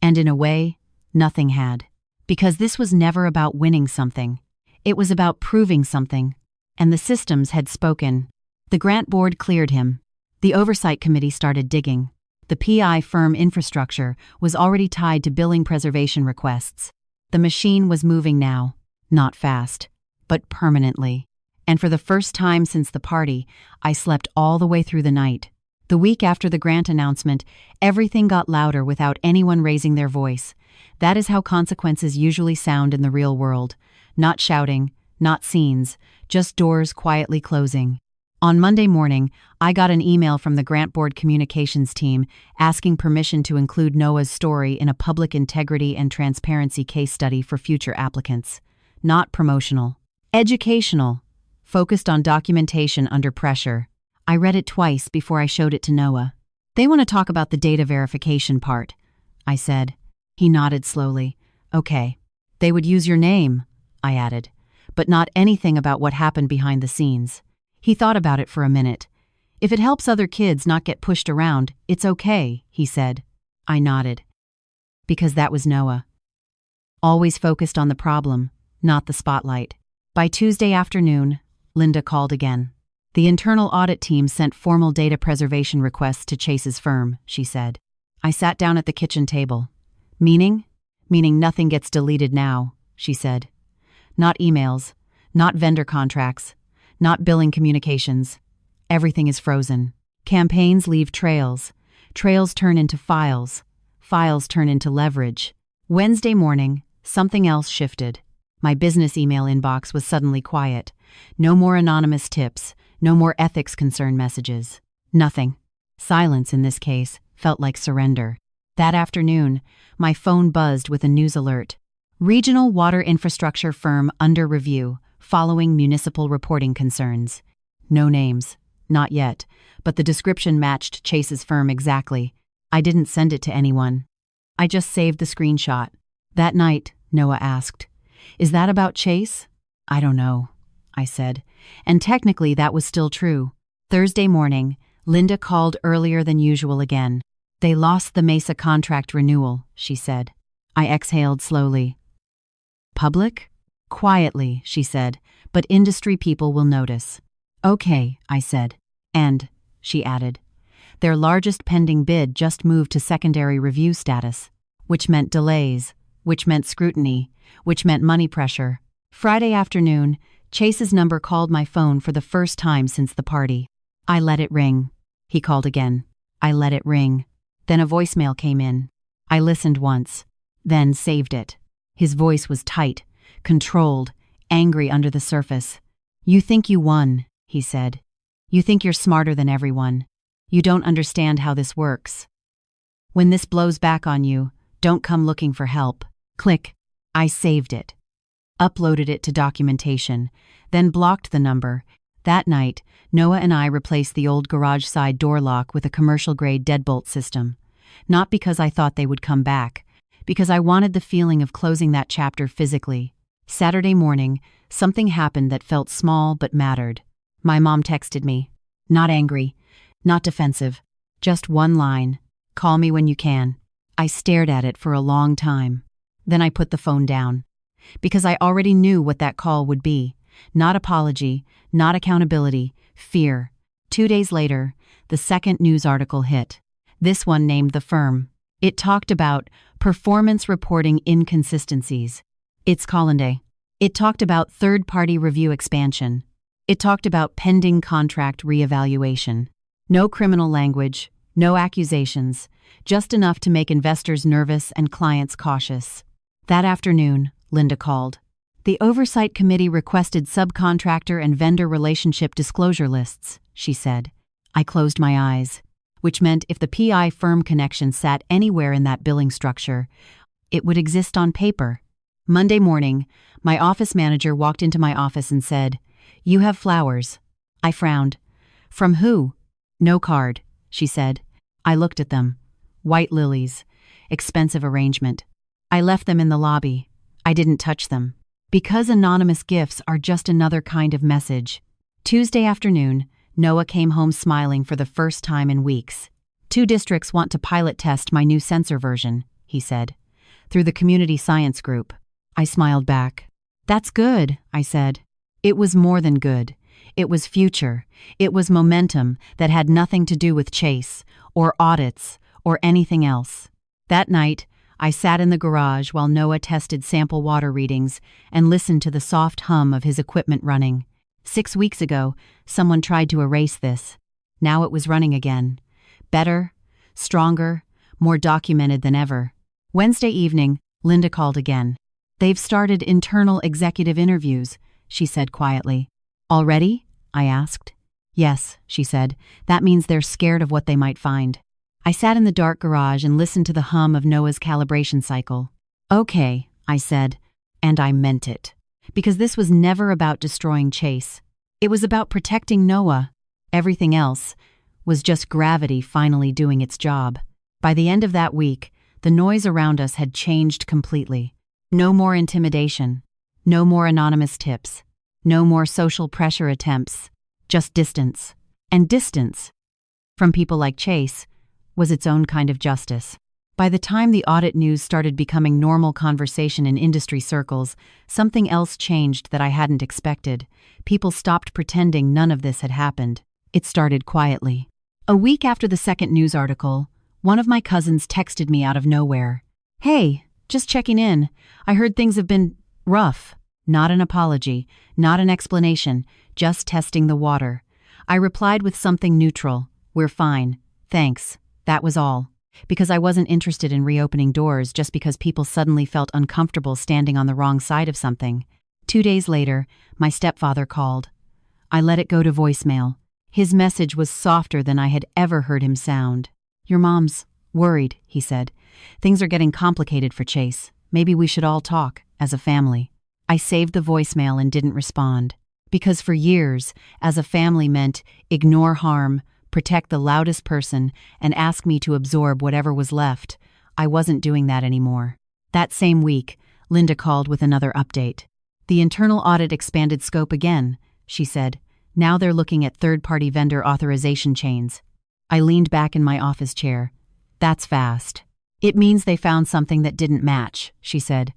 And in a way, nothing had. Because this was never about winning something. It was about proving something. And the systems had spoken. The grant board cleared him. The Oversight Committee started digging. The PI firm infrastructure was already tied to billing preservation requests. The machine was moving now, not fast, but permanently. And for the first time since the party, I slept all the way through the night. The week after the grant announcement, everything got louder without anyone raising their voice. That is how consequences usually sound in the real world. Not shouting, not scenes, just doors quietly closing. On Monday morning, I got an email from the grant board communications team asking permission to include Noah's story in a public integrity and transparency case study for future applicants. Not promotional. Educational. Focused on documentation under pressure. I read it twice before I showed it to Noah. "They want to talk about the data verification part," I said. He nodded slowly. "Okay. They would use your name," I added, "but not anything about what happened behind the scenes." He thought about it for a minute. "If it helps other kids not get pushed around, it's okay," he said. I nodded. Because that was Noah. Always focused on the problem, not the spotlight. By Tuesday afternoon, Linda called again. "The internal audit team sent formal data preservation requests to Chase's firm," she said. I sat down at the kitchen table. "Meaning?" "Meaning nothing gets deleted now," she said. "Not emails, not vendor contracts, not billing communications. Everything is frozen. Campaigns leave trails. Trails turn into files. Files turn into leverage." Wednesday morning, something else shifted. My business email inbox was suddenly quiet. No more anonymous tips, no more ethics concern messages. Nothing. Silence, in this case, felt like surrender. That afternoon, my phone buzzed with a news alert. "Regional water infrastructure firm under review, following municipal reporting concerns." No names. Not yet, but the description matched Chase's firm exactly. I didn't send it to anyone. I just saved the screenshot. That night, Noah asked, "Is that about Chase?" "I don't know," I said, and technically that was still true. Thursday morning, Linda called earlier than usual again. "They lost the Mesa contract renewal," she said. I exhaled slowly. "Public?" "Quietly," she said, "but industry people will notice." "Okay," I said. "And," she added, "their largest pending bid just moved to secondary review status," which meant delays, which meant scrutiny, which meant money pressure. Friday afternoon, Chase's number called my phone for the first time since the party. I let it ring. He called again. I let it ring. Then a voicemail came in. I listened once, then saved it. His voice was tight, controlled, angry under the surface. "You think you won," he said. "You think you're smarter than everyone. You don't understand how this works. When this blows back on you, don't come looking for help." Click. I saved it. Uploaded it to documentation, then blocked the number. That night, Noah and I replaced the old garage side door lock with a commercial-grade deadbolt system. Not because I thought they would come back, because I wanted the feeling of closing that chapter physically. Saturday morning, something happened that felt small but mattered. My mom texted me. Not angry, not defensive, just one line. "Call me when you can." I stared at it for a long time. Then I put the phone down. Because I already knew what that call would be. Not apology, not accountability, fear. 2 days later, the second news article hit. This one named the firm. It talked about performance reporting inconsistencies. It's Collande. It talked about third-party review expansion. It talked about pending contract reevaluation. No criminal language, no accusations, just enough to make investors nervous and clients cautious. That afternoon, Linda called. "The Oversight Committee requested subcontractor and vendor relationship disclosure lists," she said. I closed my eyes, which meant if the PI firm connection sat anywhere in that billing structure, it would exist on paper. Monday morning, my office manager walked into my office and said, "You have flowers." I frowned. "From who?" "No card," she said. I looked at them. White lilies. Expensive arrangement. I left them in the lobby. I didn't touch them. Because anonymous gifts are just another kind of message. Tuesday afternoon, Noah came home smiling for the first time in weeks. "2 districts want to pilot test my new sensor version," he said, "through the community science group." I smiled back. "That's good," I said. It was more than good. It was future. It was momentum that had nothing to do with Chase, or audits, or anything else. That night, I sat in the garage while Noah tested sample water readings and listened to the soft hum of his equipment running. 6 weeks ago, someone tried to erase this. Now it was running again. Better, stronger, more documented than ever. Wednesday evening, Linda called again. "They've started internal executive interviews," she said quietly. "Already?" I asked. "Yes," she said. "That means they're scared of what they might find." I sat in the dark garage and listened to the hum of Noah's calibration cycle. "Okay," I said, and I meant it. Because this was never about destroying Chase. It was about protecting Noah. Everything else was just gravity finally doing its job. By the end of that week, the noise around us had changed completely. No more intimidation. No more anonymous tips. No more social pressure attempts. Just distance. And distance, from people like Chase, was its own kind of justice. By the time the audit news started becoming normal conversation in industry circles, something else changed that I hadn't expected. People stopped pretending none of this had happened. It started quietly. A week after the second news article, one of my cousins texted me out of nowhere. "Hey, just checking in. I heard things have been rough." Not an apology, not an explanation, just testing the water. I replied with something neutral. "We're fine. Thanks." That was all. Because I wasn't interested in reopening doors just because people suddenly felt uncomfortable standing on the wrong side of something. 2 days later, my stepfather called. I let it go to voicemail. His message was softer than I had ever heard him sound. "Your mom's worried," he said. "Things are getting complicated for Chase. Maybe we should all talk, as a family." I saved the voicemail and didn't respond. Because for years, as a family meant ignore harm, protect the loudest person, and ask me to absorb whatever was left. I wasn't doing that anymore. That same week, Linda called with another update. "The internal audit expanded scope again," she said. "Now they're looking at third-party vendor authorization chains." I leaned back in my office chair. "That's fast." "It means they found something that didn't match," she said.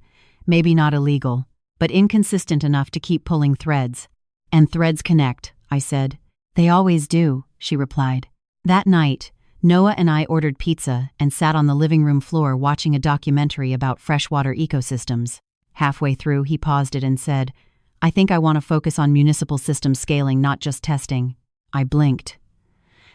"Maybe not illegal, but inconsistent enough to keep pulling threads." "And threads connect," I said. "They always do," she replied. That night, Noah and I ordered pizza and sat on the living room floor watching a documentary about freshwater ecosystems. Halfway through, he paused it and said, "I think I want to focus on municipal system scaling, not just testing." I blinked.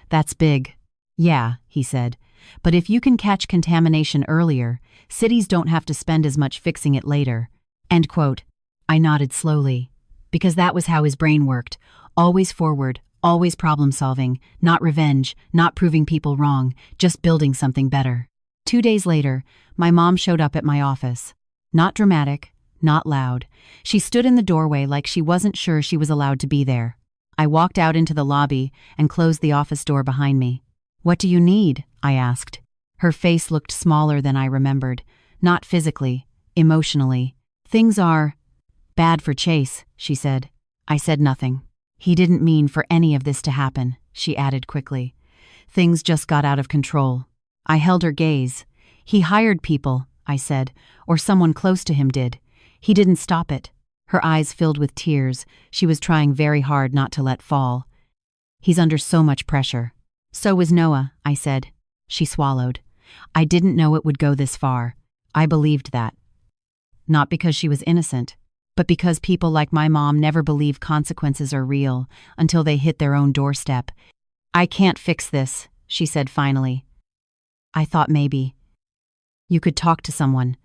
"That's big." "Yeah," he said. "But if you can catch contamination earlier, cities don't have to spend as much fixing it later." End quote. I nodded slowly. Because that was how his brain worked. Always forward, always problem-solving, not revenge, not proving people wrong, just building something better. 2 days later, my mom showed up at my office. Not dramatic, not loud. She stood in the doorway like she wasn't sure she was allowed to be there. I walked out into the lobby and closed the office door behind me. "What do you need?" I asked. Her face looked smaller than I remembered. Not physically, emotionally. "Things are bad for Chase," she said. I said nothing. "He didn't mean for any of this to happen," she added quickly. "Things just got out of control." I held her gaze. "He hired people," I said, "or someone close to him did. He didn't stop it." Her eyes filled with tears. She was trying very hard not to let fall. "He's under so much pressure." "So was Noah," I said. She swallowed. "I didn't know it would go this far." I believed that. Not because she was innocent, but because people like my mom never believe consequences are real until they hit their own doorstep. "I can't fix this," she said finally. I thought maybe you could talk to someone.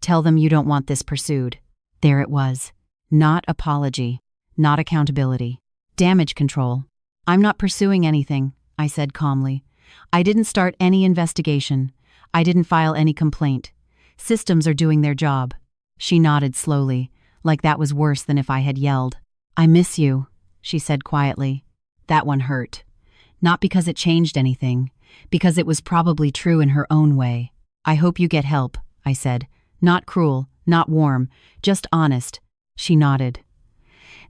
Tell them you don't want this pursued. There it was. Not apology, not accountability. Damage control. "I'm not pursuing anything," I said calmly. "I didn't start any investigation. I didn't file any complaint. Systems are doing their job." She nodded slowly, like that was worse than if I had yelled. "I miss you," she said quietly. That one hurt. Not because it changed anything, because it was probably true in her own way. "I hope you get help," I said. Not cruel, not warm, just honest. She nodded.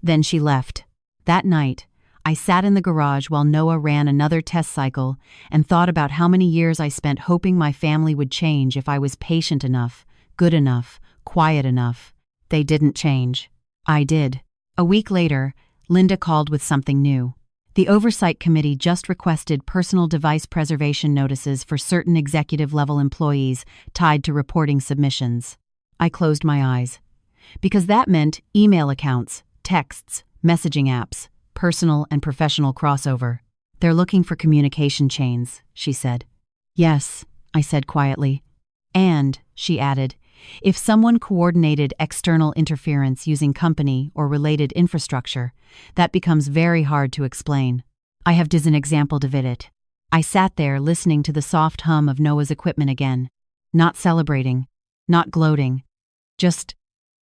Then she left. That night, I sat in the garage while Noah ran another test cycle and thought about how many years I spent hoping my family would change if I was patient enough, good enough, quiet enough. They didn't change. I did. A week later, Linda called with something new. The Oversight Committee just requested personal device preservation notices for certain executive-level employees tied to reporting submissions. I closed my eyes. Because that meant email accounts, texts, messaging apps, personal and professional crossover. They're looking for communication chains, she said. Yes, I said quietly. And, she added, if someone coordinated external interference using company or related infrastructure, that becomes very hard to explain. I have an example to it. I sat there listening to the soft hum of Noah's equipment again. Not celebrating, not gloating, just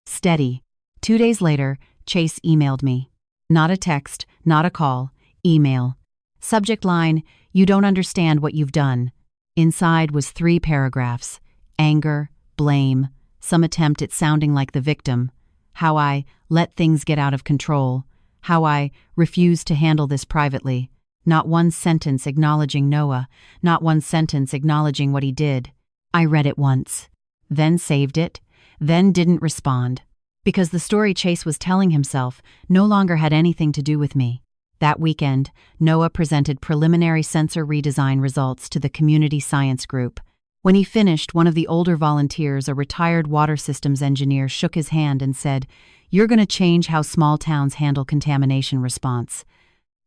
steady. 2 days later, Chase emailed me. Not a text, not a call, email. Subject line, you don't understand what you've done. Inside was 3 paragraphs. Anger, blame, some attempt at sounding like the victim, how I let things get out of control, how I refused to handle this privately, not one sentence acknowledging Noah, not one sentence acknowledging what he did. I read it once, then saved it, then didn't respond, because the story Chase was telling himself no longer had anything to do with me. That weekend, Noah presented preliminary sensor redesign results to the community science group. When he finished, one of the older volunteers, a retired water systems engineer, shook his hand and said, "You're going to change how small towns handle contamination response."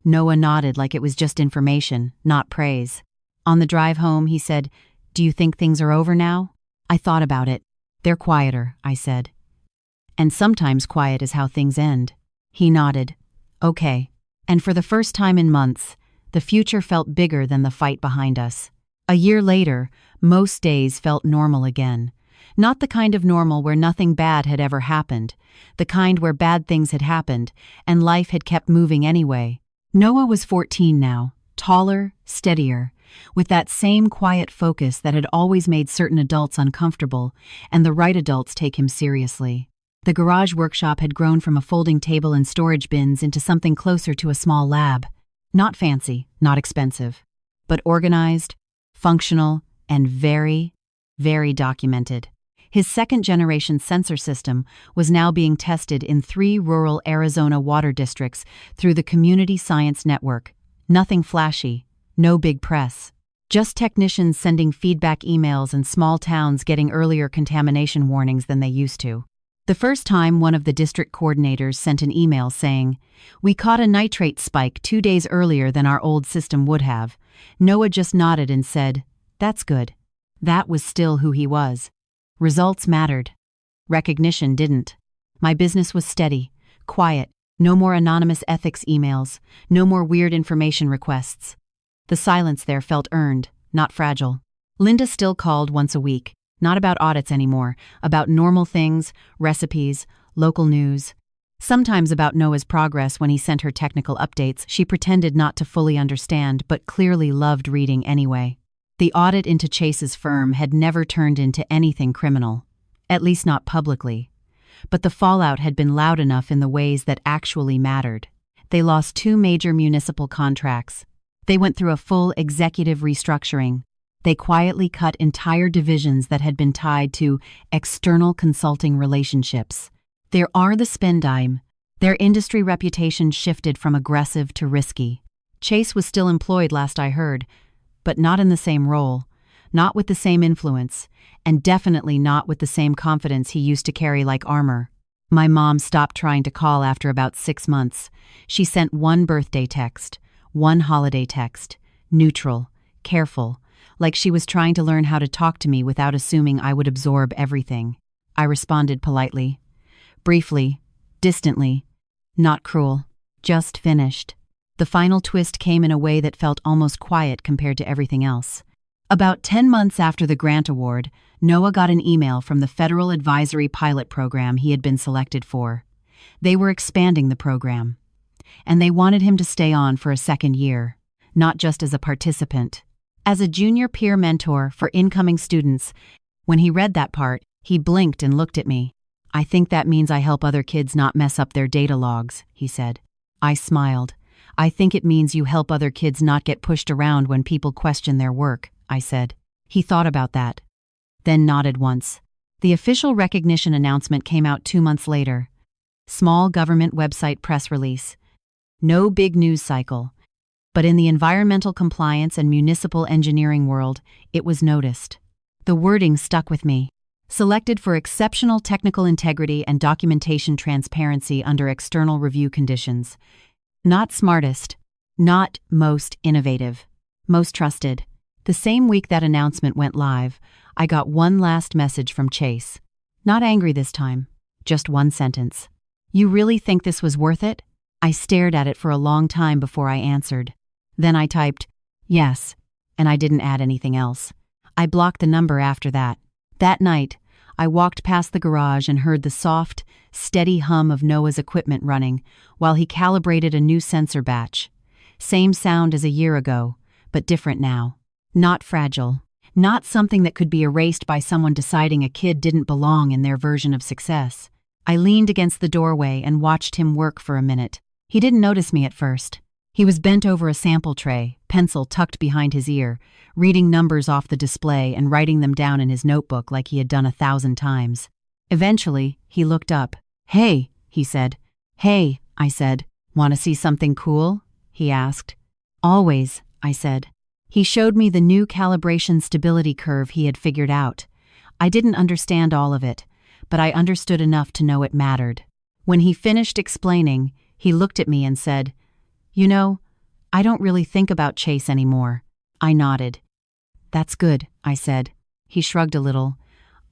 Noah nodded like it was just information, not praise. On the drive home, he said, "Do you think things are over now?" I thought about it. "They're quieter," I said. "And sometimes quiet is how things end." He nodded. "Okay." And for the first time in months, the future felt bigger than the fight behind us. A year later, most days felt normal again. Not the kind of normal where nothing bad had ever happened, the kind where bad things had happened, and life had kept moving anyway. Noah was 14 now, taller, steadier, with that same quiet focus that had always made certain adults uncomfortable, and the right adults take him seriously. The garage workshop had grown from a folding table and storage bins into something closer to a small lab. Not fancy, not expensive, but organized, functional, and very, very documented. His second-generation sensor system was now being tested in 3 rural Arizona water districts through the Community Science Network. Nothing flashy, no big press. Just technicians sending feedback emails and small towns getting earlier contamination warnings than they used to. The first time, one of the district coordinators sent an email saying, "We caught a nitrate spike 2 days earlier than our old system would have." Noah just nodded and said, "That's good." That was still who he was. Results mattered. Recognition didn't. My business was steady, quiet, no more anonymous ethics emails, no more weird information requests. The silence there felt earned, not fragile. Linda still called once a week, not about audits anymore, about normal things, recipes, local news. Sometimes about Noah's progress when he sent her technical updates she pretended not to fully understand but clearly loved reading anyway. The audit into Chase's firm had never turned into anything criminal, at least not publicly. But the fallout had been loud enough in the ways that actually mattered. They lost 2 major municipal contracts. They went through a full executive restructuring. They quietly cut entire divisions that had been tied to external consulting relationships. There are the spendime. Their industry reputation shifted from aggressive to risky. Chase was still employed last I heard, but not in the same role, not with the same influence, and definitely not with the same confidence he used to carry like armor. My mom stopped trying to call after about 6 months. She sent 1 birthday text, 1 holiday text, neutral, careful, like she was trying to learn how to talk to me without assuming I would absorb everything. I responded politely, briefly, distantly, not cruel, just finished. The final twist came in a way that felt almost quiet compared to everything else. About 10 months after the grant award, Noah got an email from the Federal Advisory Pilot Program he had been selected for. They were expanding the program, and they wanted him to stay on for a second year, not just as a participant. As a junior peer mentor for incoming students, when he read that part, he blinked and looked at me. "I think that means I help other kids not mess up their data logs," he said. I smiled. "I think it means you help other kids not get pushed around when people question their work," I said. He thought about that, then nodded once. The official recognition announcement came out 2 months later. Small government website press release. No big news cycle, But in the environmental compliance and municipal engineering world, it was noticed. The wording stuck with me. Selected for exceptional technical integrity and documentation transparency under external review conditions. Not smartest, not most innovative, most trusted. The same week that announcement went live, I got one last message from Chase. Not angry this time, just one sentence. "You really think this was worth it?" I stared at it for a long time before I answered. Then I typed, "Yes," and I didn't add anything else. I blocked the number after that. That night, I walked past the garage and heard the soft, steady hum of Noah's equipment running while he calibrated a new sensor batch. Same sound as a year ago, but different now. Not fragile. Not something that could be erased by someone deciding a kid didn't belong in their version of success. I leaned against the doorway and watched him work for a minute. He didn't notice me at first. He was bent over a sample tray, pencil tucked behind his ear, reading numbers off the display and writing them down in his notebook like he had done 1,000 times. Eventually, he looked up. "Hey," he said. "Hey," I said. "Want to see something cool?" he asked. "Always," I said. He showed me the new calibration stability curve he had figured out. I didn't understand all of it, but I understood enough to know it mattered. When he finished explaining, he looked at me and said, "You know, I don't really think about Chase anymore." I nodded. "That's good," I said. He shrugged a little.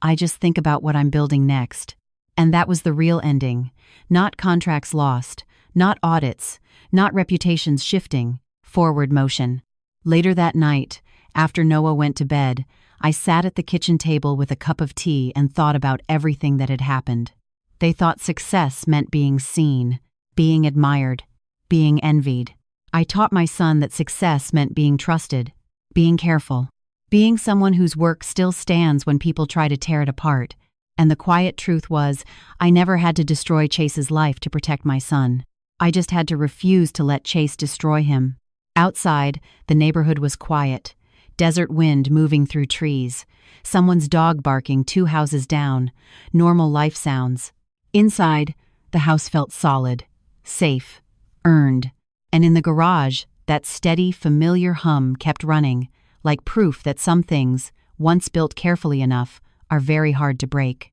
"I just think about what I'm building next." And that was the real ending. Not contracts lost, not audits, not reputations shifting, forward motion. Later that night, after Noah went to bed, I sat at the kitchen table with a cup of tea and thought about everything that had happened. They thought success meant being seen, being admired, being envied. I taught my son that success meant being trusted, being careful, being someone whose work still stands when people try to tear it apart. And the quiet truth was, I never had to destroy Chase's life to protect my son. I just had to refuse to let Chase destroy him. Outside, the neighborhood was quiet. Desert wind moving through trees. Someone's dog barking 2 houses down. Normal life sounds. Inside, the house felt solid, safe, earned. And in the garage, that steady, familiar hum kept running, like proof that some things, once built carefully enough, are very hard to break.